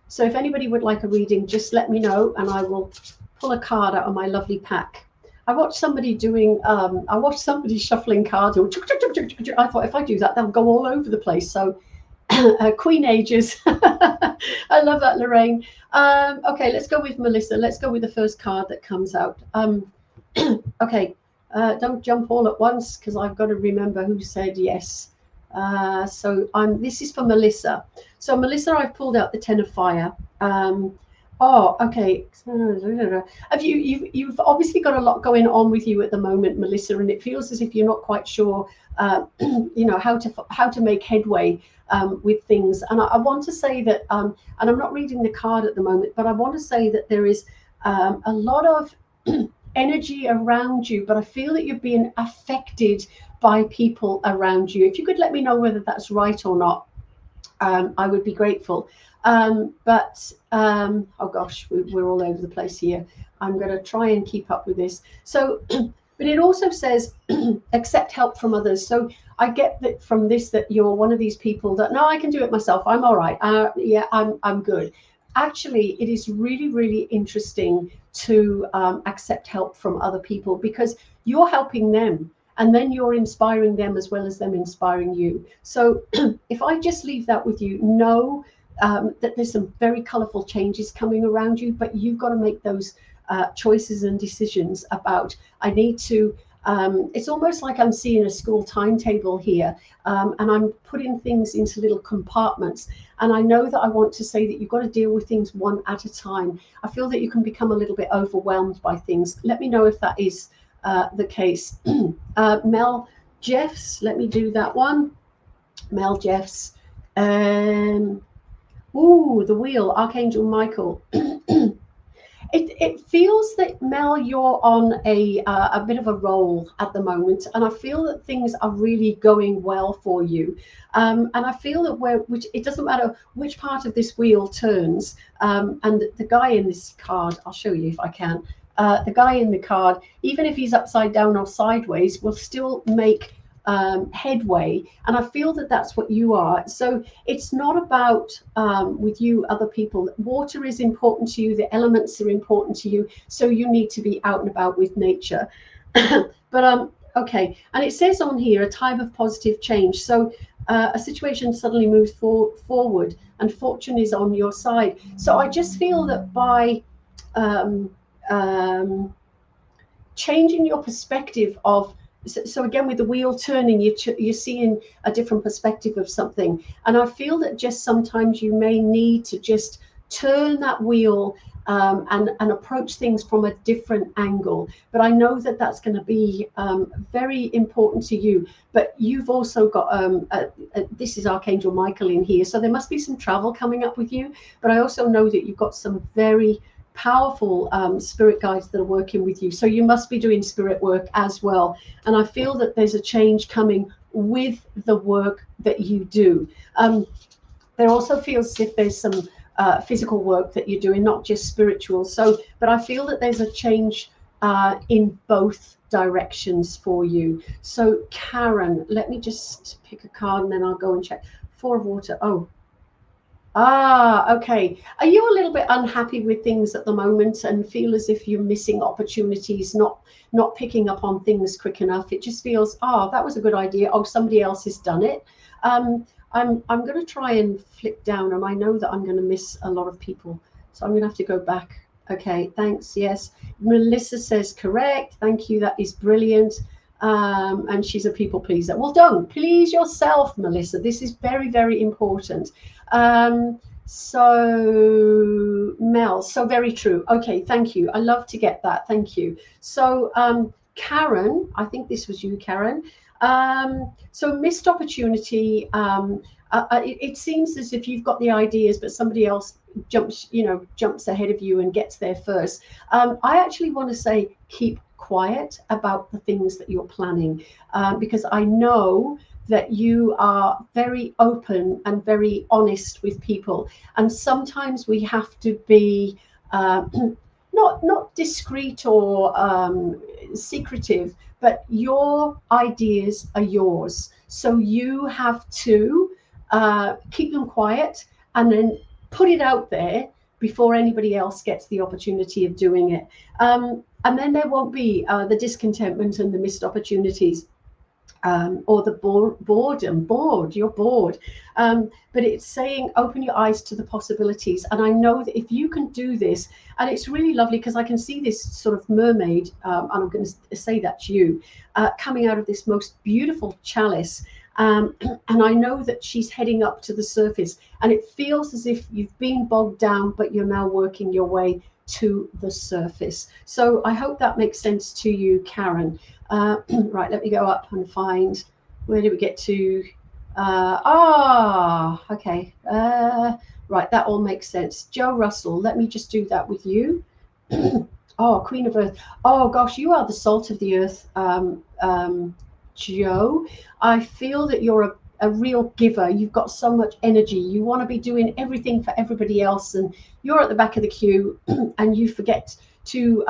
So if anybody would like a reading, just let me know and I will pull a card out of my lovely pack. I watched somebody doing, I watched somebody shuffling cards. I thought if I do that, they'll go all over the place. So Queen Ages. I love that, Lorraine. Okay, let's go with Melissa. Let's go with the first card that comes out. Okay, don't jump all at once because I've got to remember who said yes. So this is for Melissa. So Melissa, I've pulled out the Ten of Fire. Oh, okay. You've obviously got a lot going on with you at the moment, Melissa, and it feels as if you're not quite sure, you know, how to make headway with things. And I want to say that, and I'm not reading the card at the moment, but I want to say that there is a lot of energy around you, but I feel that you're being affected by people around you. If you could let me know whether that's right or not, I would be grateful. Oh gosh, we're all over the place here. I'm going to try and keep up with this. So, but it also says accept help from others. So I get that from this that you're one of these people that, no, I can do it myself. I'm all right. Yeah, I'm good. Actually, it is really, really interesting to accept help from other people because you're helping them. And then you're inspiring them as well as them inspiring you. So if I just leave that with you, know that there's some very colorful changes coming around you, but you've got to make those choices and decisions about, I need to, it's almost like I'm seeing a school timetable here, and I'm putting things into little compartments. And I know that I want to say that you've got to deal with things one at a time. I feel that you can become a little bit overwhelmed by things. Let me know if that is the case. Mel Jeffs, let me do that one. Mel Jeffs. Ooh, the wheel, Archangel Michael. It feels that, Mel, you're on a bit of a roll at the moment, and I feel that things are really going well for you. And I feel that which it doesn't matter which part of this wheel turns. And the guy in this card, I'll show you if I can. The guy in the card, even if he's upside down or sideways, will still make headway. And I feel that that's what you are. So it's not about with you, other people. Water is important to you. The elements are important to you. So you need to be out and about with nature. But okay. And it says on here, a time of positive change. So a situation suddenly moves forward and fortune is on your side. So I just feel that by changing your perspective of, so again, with the wheel turning, you're seeing a different perspective of something. And I feel that just sometimes you may need to just turn that wheel and approach things from a different angle. But I know that that's going to be very important to you. But you've also got, this is Archangel Michael in here. So there must be some travel coming up with you. But I also know that you've got some very powerful spirit guides that are working with you. So you must be doing spirit work as well. And I feel that there's a change coming with the work that you do. There also feels as if there's some physical work that you're doing, not just spiritual. So, but I feel that there's a change in both directions for you. So Karen, let me just pick a card and then I'll go and check. Four of Water. Oh. Okay. Are you a little bit unhappy with things at the moment and feel as if you're missing opportunities, not picking up on things quick enough? It just feels, that was a good idea. Oh, somebody else has done it. I'm going to try and flick down, and I know that I'm going to miss a lot of people. So I'm going to have to go back. Okay, thanks. Yes. Melissa says correct. Thank you. That is brilliant. And she's a people pleaser. Well, don't please yourself, Melissa. This is very, very important. So Mel, so very true. Okay, thank you. I love to get that. Thank you. So Karen, I think this was you, Karen. So missed opportunity. It seems as if you've got the ideas, but somebody else jumps ahead of you and gets there first. I actually want to say keep quiet about the things that you're planning, because I know that you are very open and very honest with people, and sometimes we have to be not discreet or secretive, but your ideas are yours, so you have to keep them quiet and then put it out there before anybody else gets the opportunity of doing it. And then there won't be the discontentment and the missed opportunities. Or the boredom, you're bored. But it's saying open your eyes to the possibilities. And I know that if you can do this, and it's really lovely because I can see this sort of mermaid, and I'm going to say that to you, coming out of this most beautiful chalice. And I know that she's heading up to the surface, and it feels as if you've been bogged down, but you're now working your way to the surface. So I hope that makes sense to you, Karen. Right, let me go up and find, where did we get to? Okay. Right, that all makes sense. Joe Russell, let me just do that with you. Oh, Queen of Earth. Oh, gosh, you are the salt of the earth, Joe. I feel that you're a real giver. You've got so much energy. You want to be doing everything for everybody else, and you're at the back of the queue and you forget to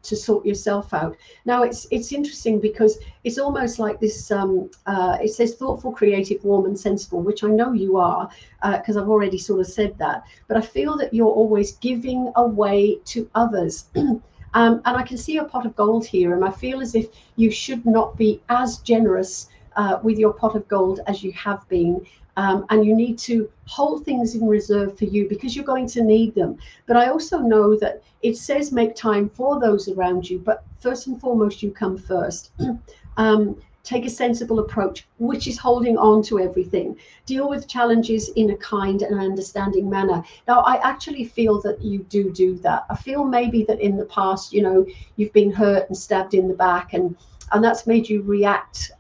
sort yourself out. Now it's interesting because it's almost like this. It says thoughtful, creative, warm, and sensible, which I know you are, because I've already sort of said that. But I feel that you're always giving away to others. And I can see a pot of gold here, and I feel as if you should not be as generous with your pot of gold as you have been. And you need to hold things in reserve for you because you're going to need them. But I also know that it says make time for those around you, but first and foremost, you come first. Take a sensible approach, which is holding on to everything. Deal with challenges in a kind and understanding manner. Now, I actually feel that you do that. I feel maybe that in the past, you know, you've been hurt and stabbed in the back, and that's made you react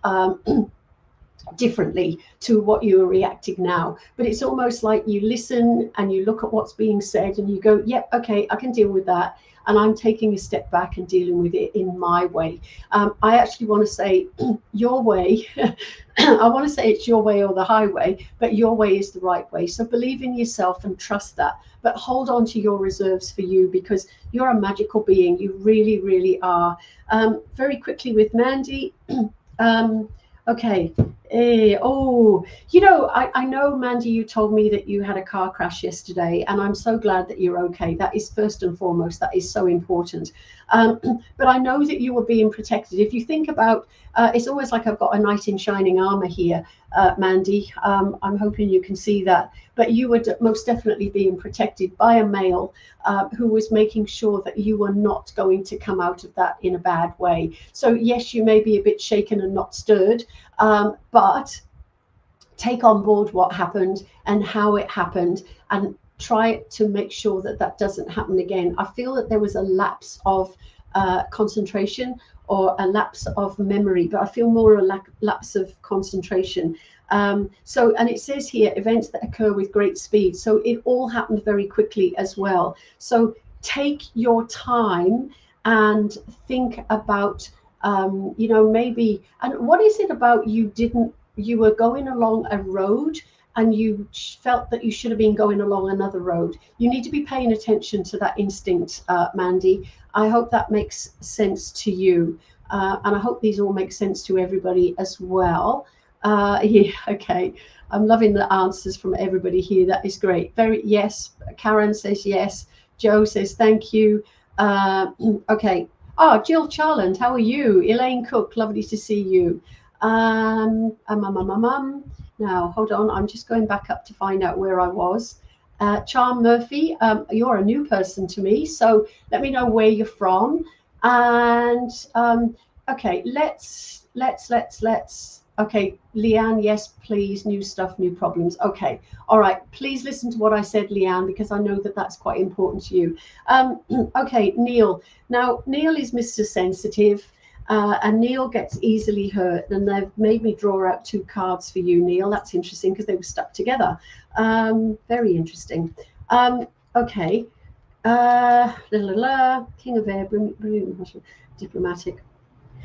differently to what you are reacting now. But it's almost like you listen and you look at what's being said and you go, yep, okay, I can deal with that, and I'm taking a step back and dealing with it in my way. I actually want to say your way. I want to say it's your way or the highway, but your way is the right way. So believe in yourself and trust that, but hold on to your reserves for you, because you're a magical being. You really, really are. Very quickly with Mandy. Okay. Oh, you know, I know, Mandy, you told me that you had a car crash yesterday, and I'm so glad that you're okay. That is first and foremost, that is so important. But I know that you were being protected. If you think about, it's almost like I've got a knight in shining armor here, Mandy. I'm hoping you can see that. But you were most definitely being protected by a male who was making sure that you were not going to come out of that in a bad way. So yes, you may be a bit shaken and not stirred, but take on board what happened and how it happened, and try to make sure that that doesn't happen again. I feel that there was a lapse of concentration or a lapse of memory, but I feel more a lapse of concentration. So, and it says here, events that occur with great speed. So it all happened very quickly as well. So take your time and think about, you know, maybe, and what is it about you were going along a road and you felt that you should have been going along another road. You need to be paying attention to that instinct, Mandy. I hope that makes sense to you. And I hope these all make sense to everybody as well. Yeah, okay. I'm loving the answers from everybody here. That is great. Very, yes. Karen says yes. Joe says thank you. Okay. Oh, Jill Charland, how are you? Elaine Cook, lovely to see you. Now, hold on. I'm just going back up to find out where I was. Charm Murphy, you're a new person to me, so let me know where you're from. And okay, let's. Okay, Leanne, yes, please. New stuff, new problems. Okay, all right. Please listen to what I said, Leanne, because I know that that's quite important to you. Okay, Neil. Now, Neil is Mr. Sensitive. And Neil gets easily hurt, and they've made me draw out two cards for you, Neil. That's interesting because they were stuck together. Very interesting. Okay. King of Air, diplomatic.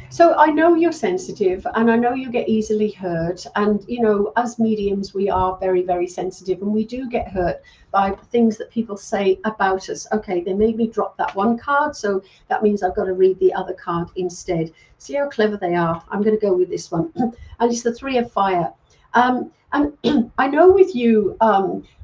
So I know you're sensitive, and I know you get easily hurt. And, you know, as mediums, we are very, very sensitive, and we do get hurt by things that people say about us. Okay, they made me drop that one card, so that means I've got to read the other card instead. See how clever they are. I'm going to go with this one. And it's the Three of Fire. And I know with you,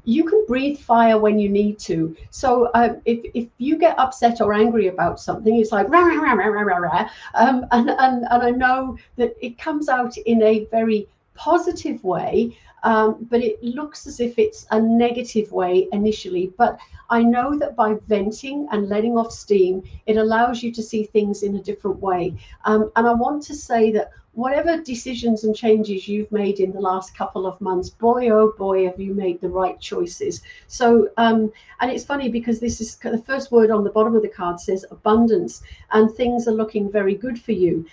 you can breathe fire when you need to. So if you get upset or angry about something, it's like rah, rah, rah, rah, rah, rah. And I know that it comes out in a very positive way, but it looks as if it's a negative way initially. But I know that by venting and letting off steam, it allows you to see things in a different way. And I want to say that whatever decisions and changes you've made in the last couple of months, boy, oh boy, have you made the right choices. So, and it's funny because this is the first word on the bottom of the card says abundance, and things are looking very good for you.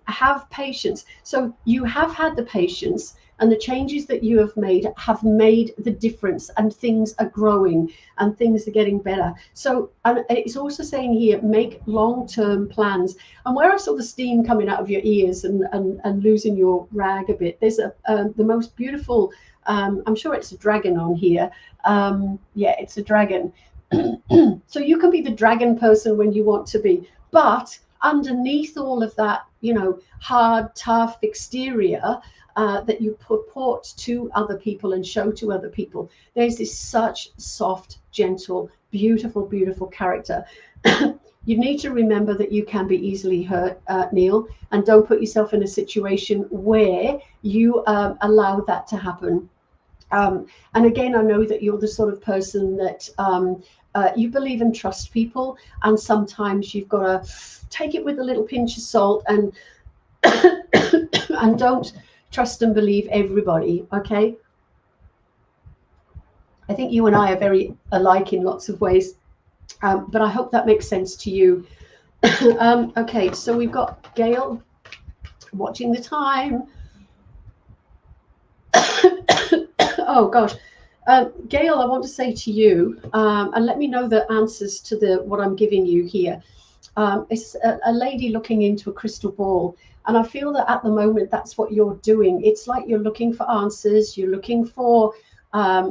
Have patience. So you have had the patience, and the changes that you have made the difference, and things are growing and things are getting better. So, and it's also saying here, make long-term plans. And where I saw the steam coming out of your ears and losing your rag a bit, there's the most beautiful, I'm sure it's a dragon on here. Yeah, it's a dragon. So you can be the dragon person when you want to be, but underneath all of that, hard, tough exterior, that you purport to other people and show to other people, there's this such soft, gentle, beautiful, beautiful character. You need to remember that you can be easily hurt, Neil, and don't put yourself in a situation where you allow that to happen. And again, I know that you're the sort of person that you believe and trust people, and sometimes you've got to take it with a little pinch of salt and and don't trust and believe everybody. Okay, I think you and I are very alike in lots of ways, but I hope that makes sense to you. Okay, so we've got Gail watching the time. Oh gosh, Gail, I want to say to you, and let me know the answers to what I'm giving you here. It's a lady looking into a crystal ball, and I feel that at the moment that's what you're doing. It's like you're looking for answers, you're looking for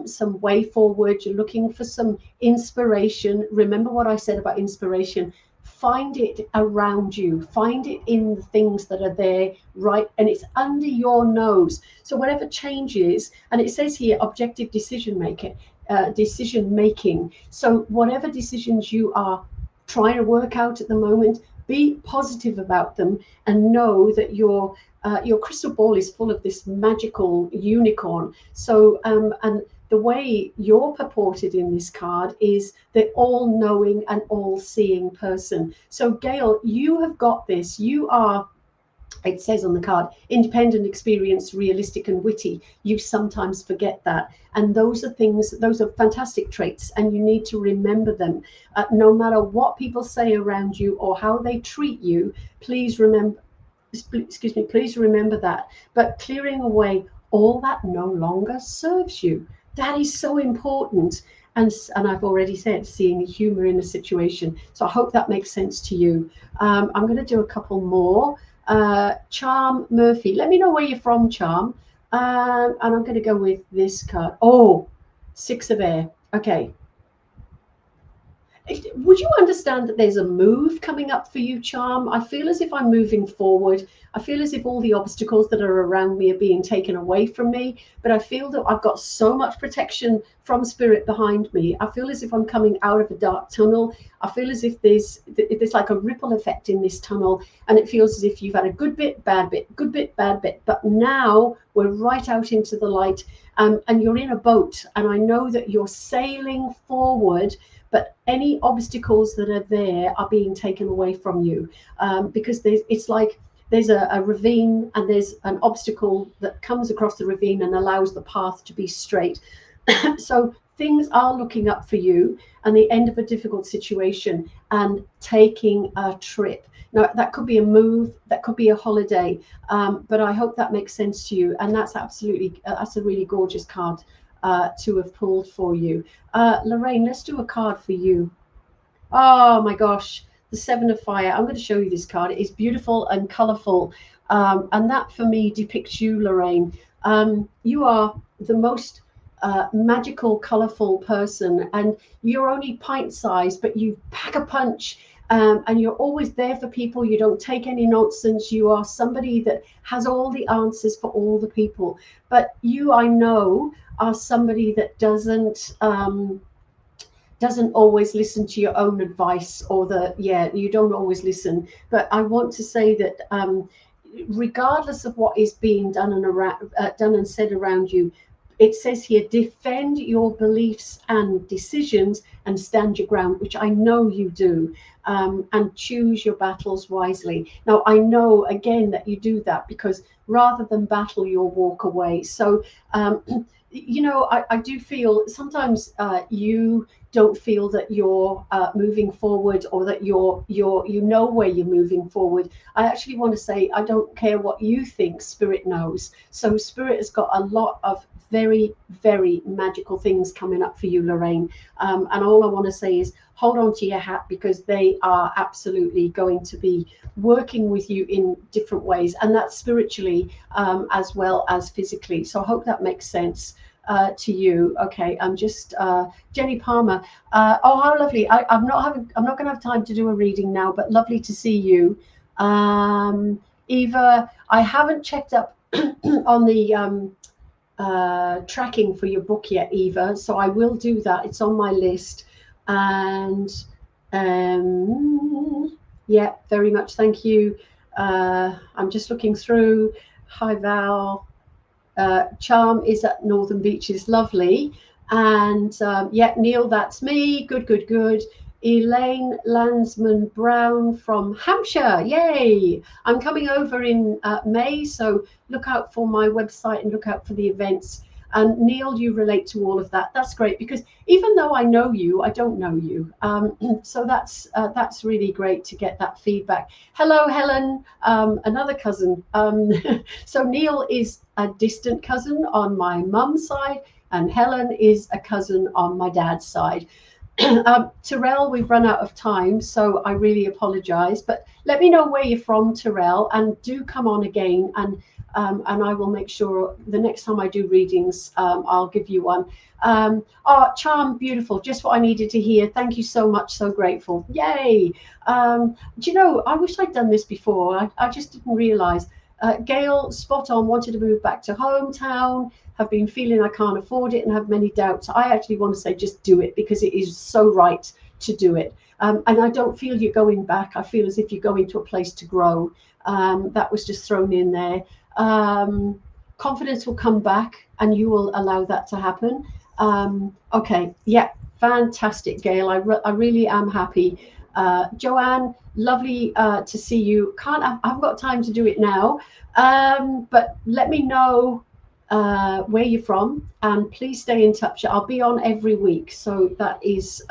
some way forward, you're looking for some inspiration. Remember what I said about inspiration. Find it around you, find it in the things that are there, right? And it's under your nose. So whatever changes, and it says here objective decision making. So whatever decisions you are trying to work out at the moment, be positive about them, and know that your crystal ball is full of this magical unicorn. So and the way you're purported in this card is the all-knowing and all-seeing person. So Gail, you have got this. You are, it says on the card, independent, experienced, realistic, and witty. You sometimes forget that. And those are fantastic traits, and you need to remember them. No matter what people say around you or how they treat you, please remember that. But clearing away all that no longer serves you. That is so important. And I've already said, seeing humor in a situation. So I hope that makes sense to you. I'm going to do a couple more. Charm Murphy, let me know where you're from, Charm. And I'm going to go with this card. Oh, Six of Air. Okay. Would you understand that there's a move coming up for you, Charm? I feel as if I'm moving forward. I feel as if all the obstacles that are around me are being taken away from me, but I feel that I've got so much protection from spirit behind me. I feel as if I'm coming out of a dark tunnel. I feel as if there's like a ripple effect in this tunnel, and it feels as if you've had a good bit, bad bit, good bit, bad bit, but now we're right out into the light, and you're in a boat, and I know that you're sailing forward, but any obstacles that are there are being taken away from you, because it's like there's a ravine, and there's an obstacle that comes across the ravine and allows the path to be straight. So things are looking up for you, and the end of a difficult situation, and taking a trip. Now, that could be a move, that could be a holiday, but I hope that makes sense to you. And that's a really gorgeous card to have pulled for you. Lorraine, let's do a card for you. Oh my gosh, the Seven of Fire. I'm going to show you this card. It is beautiful and colorful, and that for me depicts you, Lorraine. You are the most magical, colorful person, and you're only pint size, but you pack a punch. and you're always there for people. You don't take any nonsense. You are somebody that has all the answers for all the people. But you, I know, are somebody that doesn't always listen to your own advice, or you don't always listen. But I want to say that regardless of what is being done and said around you, it says here, defend your beliefs and decisions and stand your ground, which I know you do, and choose your battles wisely. Now, I know, again, that you do that because rather than battle, you'll walk away. So, I do feel sometimes you don't feel that you're moving forward, or that you know where you're moving forward. I actually want to say, I don't care what you think, Spirit knows. So Spirit has got a lot of very, very magical things coming up for you, Lorraine. And all I want to say is hold on to your hat, because they are absolutely going to be working with you in different ways, and that's spiritually as well as physically. So I hope that makes sense to you. Okay, I'm just Jenny Palmer. Oh, how lovely! I'm not going to have time to do a reading now, but lovely to see you. Eva, I haven't checked up on the tracking for your book yet, Eva, so I will do that. It's on my list. And yeah, very much thank you. I'm just looking through. Hi, Val. Charm is at Northern Beaches, lovely. And yeah, Neil, that's me. Good. Elaine Landsman Brown from Hampshire, yay! I'm coming over in May, so look out for my website and look out for the events. And Neil, you relate to all of that. That's great, because even though I know you, I don't know you. So that's really great to get that feedback. Hello, Helen, another cousin. So Neil is a distant cousin on my mum's side, and Helen is a cousin on my dad's side. Terrell, we've run out of time, so I really apologize. But let me know where you're from, Terrell, and do come on again, and I will make sure the next time I do readings, I'll give you one. Oh, Charm, beautiful, just what I needed to hear. Thank you so much, so grateful. Yay! Do you know, I wish I'd done this before. I just didn't realize. Gail, spot on, wanted to move back to hometown, have been feeling I can't afford it and have many doubts. I actually want to say just do it, because it is so right to do it. And I don't feel you're going back. I feel as if you're going to a place to grow. That was just thrown in there. Confidence will come back and you will allow that to happen. Okay, yeah, fantastic, Gail. I really am happy. Joanne, lovely to see you. I haven't got time to do it now, but let me know where you're from, and please stay in touch. I'll be on every week, so that is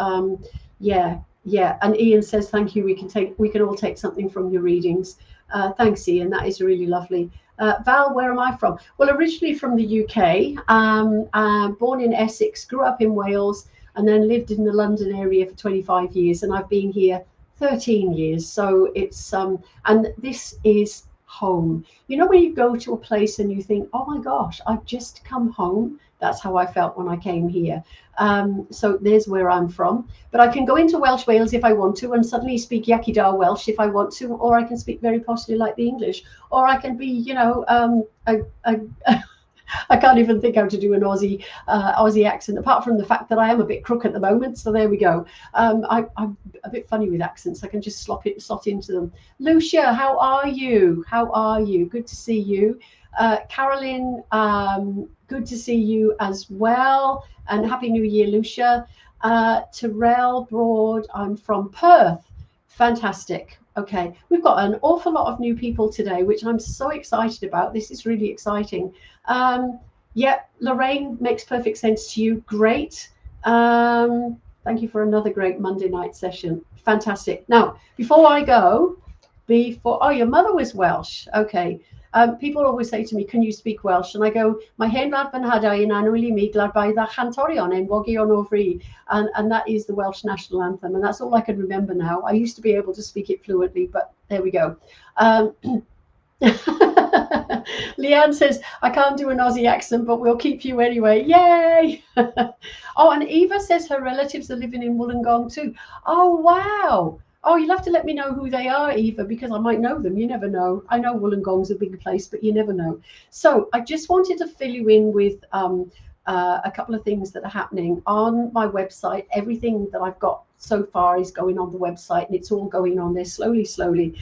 yeah. And Ian says thank you. We can all take something from your readings. Thanks, Ian. That is really lovely. Val, where am I from? Well, originally from the UK. Born in Essex, grew up in Wales, and then lived in the London area for 25 years, and I've been here 13 years. So it's and this is home. You know, when you go to a place and you think, oh my gosh, I've just come home. That's how I felt when I came here. So there's where I'm from. But I can go into Welsh Wales if I want to, and suddenly speak Yakidar Welsh if I want to, or I can speak very possibly like the English, or I can be, you know, I can't even think how to do an Aussie accent, apart from the fact that I am a bit crook at the moment. So there we go. I'm a bit funny with accents. I can just slot into them. Lucia, how are you? How are you? Good to see you. Carolyn, good to see you as well. And Happy New Year, Lucia. Terrell Broad, I'm from Perth. Fantastic. Okay, we've got an awful lot of new people today, which I'm so excited about. This is really exciting. Yeah, Lorraine, makes perfect sense to you. Great. Thank you for another great Monday night session. Fantastic. Now, before I go, oh, your mother was Welsh. Okay. People always say to me, can you speak Welsh? And I go, mae hen wlad fy nhadau yn anwyl I mi gladbai dda chantorion enwogion o fri. And that is the Welsh national anthem. And that's all I can remember now. I used to be able to speak it fluently, but there we go. Leanne says, I can't do an Aussie accent, but we'll keep you anyway. Yay! Oh, and Eva says her relatives are living in Wollongong too. Oh, wow. Oh, you'll have to let me know who they are, Eva, because I might know them. You never know. I know Wollongong's a big place, but you never know. So I just wanted to fill you in with a couple of things that are happening on my website. Everything that I've got so far is going on the website, and it's all going on there slowly, slowly.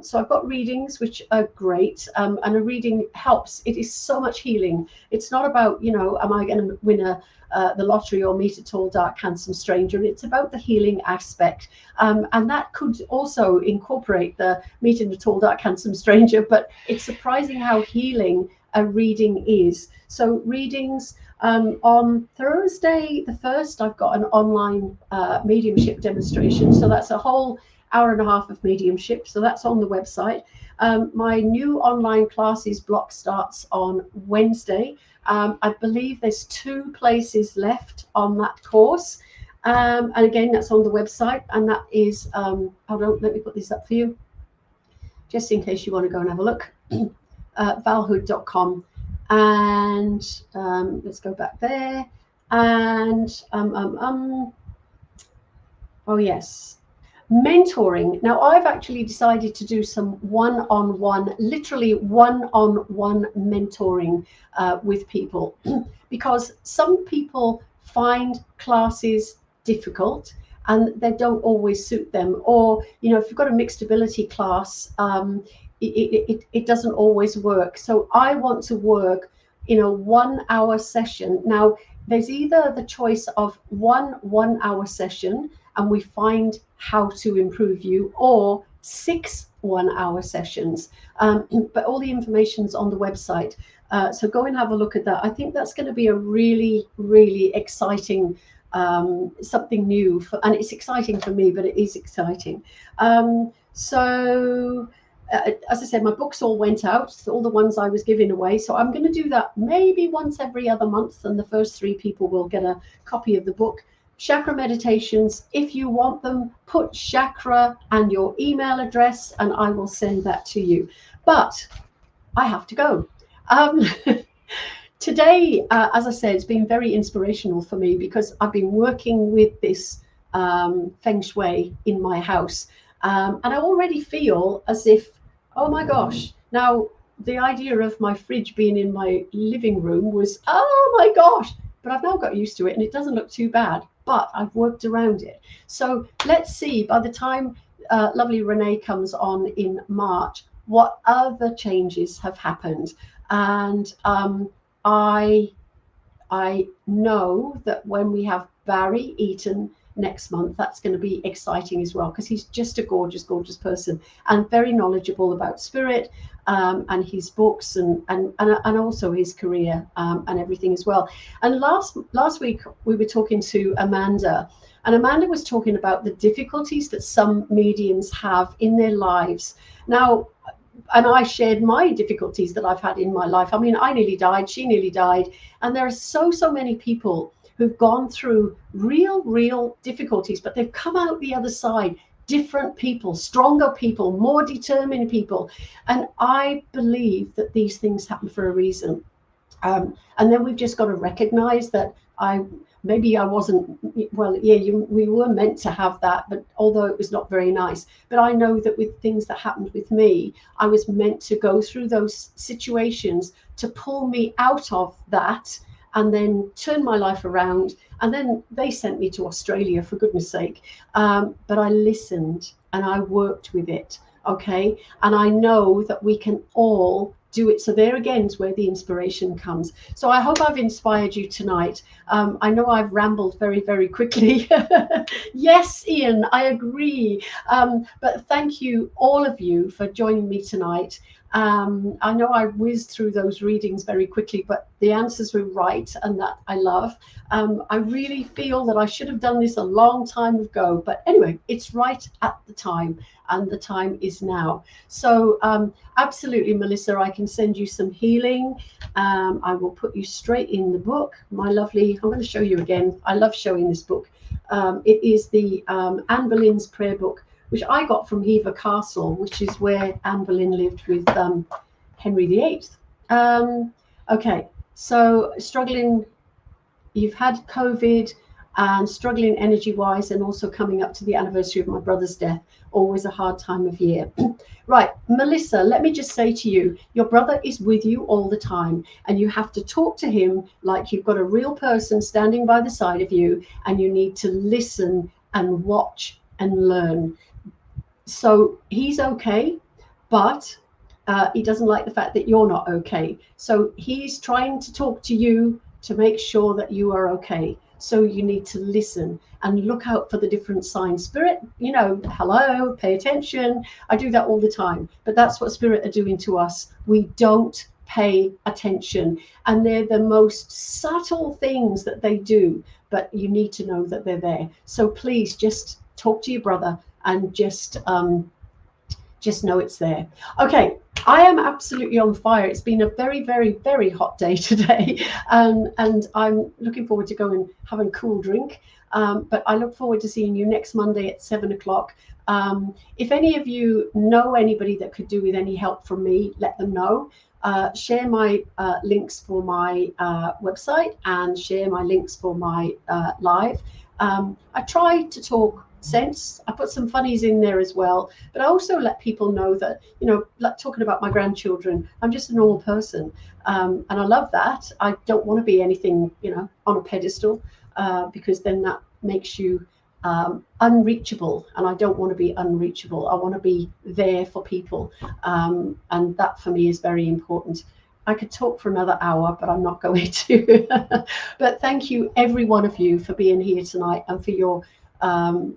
So I've got readings, which are great, and a reading helps. It is so much healing. It's not about, you know, am I going to win the lottery or meet a tall, dark, handsome stranger? It's about the healing aspect. And that could also incorporate the meeting the tall, dark, handsome stranger, but it's surprising how healing a reading is. So readings on Thursday the 1st, I've got an online mediumship demonstration. So that's a whole hour and a half of mediumship. So that's on the website. My new online classes block starts on Wednesday. I believe there's 2 places left on that course. And again, that's on the website, and that is, hold on, let me put this up for you, just in case you want to go and have a look, valhood.com. And let's go back there. And, oh yes, mentoring. Now, I've actually decided to do some one-on-one, literally one-on-one mentoring with people, because some people find classes difficult and they don't always suit them. Or, you know, if you've got a mixed ability class, it doesn't always work. So I want to work in a 1 hour session. Now, there's either the choice of one hour session and we find how to improve you, or 6 1 hour sessions. But all the information's on the website. So go and have a look at that. I think that's going to be a really, really exciting something new, and it's exciting for me, but it is exciting. So as I said, my books all went out, all the ones I was giving away. So I'm going to do that maybe once every other month, and the first 3 people will get a copy of the book. Chakra meditations, if you want them, put chakra and your email address and I will send that to you. But I have to go. Today, as I said, it's been very inspirational for me because I've been working with this feng shui in my house. And I already feel as if, oh my gosh, now the idea of my fridge being in my living room was, oh my gosh, but I've now got used to it and it doesn't look too bad, but I've worked around it. So let's see, by the time lovely Renee comes on in March, what other changes have happened. And I know that when we have Barry Eaton next month, that's going to be exciting as well, because he's just a gorgeous, gorgeous person and very knowledgeable about spirit and his books and also his career and everything as well. And last week we were talking to Amanda, and Amanda was talking about the difficulties that some mediums have in their lives. Now, and I shared my difficulties that I've had in my life. I mean, I nearly died, she nearly died. And there are so many people who've gone through real difficulties, but they've come out the other side, different people, stronger people, more determined people. And I believe that these things happen for a reason. And then we've just got to recognize that maybe I wasn't, well, yeah, we were meant to have that, but although it was not very nice. But I know that with things that happened with me, I was meant to go through those situations to pull me out of that and then turn my life around. And then they sent me to Australia, for goodness sake. But I listened and I worked with it, okay? And I know that we can all do it. So there again is where the inspiration comes. So I hope I've inspired you tonight. I know I've rambled very quickly. Yes, Ian, I agree. But thank you, all of you, for joining me tonight. I know I whizzed through those readings very quickly, but the answers were right, and that I love. I really feel that I should have done this a long time ago, but anyway, it's right at the time, and the time is now. So absolutely, Melissa, I can send you some healing. I will put you straight in the book. My lovely, I'm going to show you again. I love showing this book. It is the Anne Boleyn's prayer book, which I got from Hever Castle, which is where Anne Boleyn lived with Henry VIII. Okay, so struggling, you've had COVID. and struggling energy wise, and also coming up to the anniversary of my brother's death. Always a hard time of year. Right, Melissa, let me just say to you, your brother is with you all the time, and you have to talk to him like you've got a real person standing by the side of you, and you need to listen and watch and learn. So he's okay, but he doesn't like the fact that you're not okay. So he's trying to talk to you to make sure that you are okay. So you need to listen and look out for the different signs. Spirit, you know, hello, pay attention. I do that all the time, but that's what Spirit are doing to us. We don't pay attention, and they're the most subtle things that they do, but you need to know that they're there. So please just talk to your brother and just know it's there. Okay, I am absolutely on fire. It's been a very, very, very hot day today, and I'm looking forward to going and having a cool drink. But I look forward to seeing you next Monday at 7 o'clock. If any of you know anybody that could do with any help from me, let them know. Share my links for my website and share my links for my live. I try to talk sense. I put some funnies in there as well, but I also let people know that, you know, like talking about my grandchildren, I'm just a normal person, and I love that. I don't want to be anything, you know, on a pedestal, because then that makes you unreachable, and I don't want to be unreachable. I want to be there for people, and that for me is very important. I could talk for another hour, but I'm not going to. But thank you, every one of you, for being here tonight and for your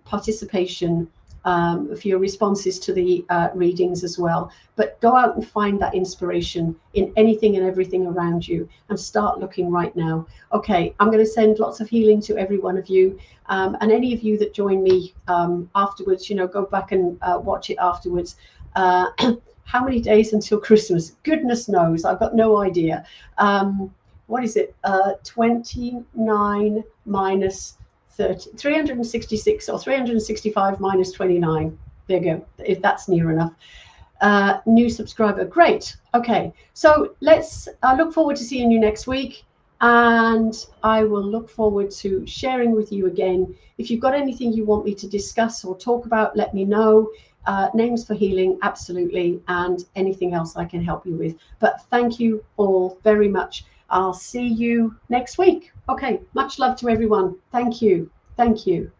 participation, for your responses to the readings as well. But go out and find that inspiration in anything and everything around you, and start looking right now. Okay, I'm going to send lots of healing to every one of you, and any of you that join me afterwards, you know, go back and watch it afterwards. How many days until Christmas? Goodness knows, I've got no idea. What is it? 29 minus 30, 366 or 365 minus 29. There you go, if that's near enough. New subscriber, great. Okay, so let's look forward to seeing you next week, and I will look forward to sharing with you again. If you've got anything you want me to discuss or talk about, let me know. Names for healing, absolutely, and anything else I can help you with. But thank you all very much. I'll see you next week. Okay, much love to everyone. Thank you. Thank you.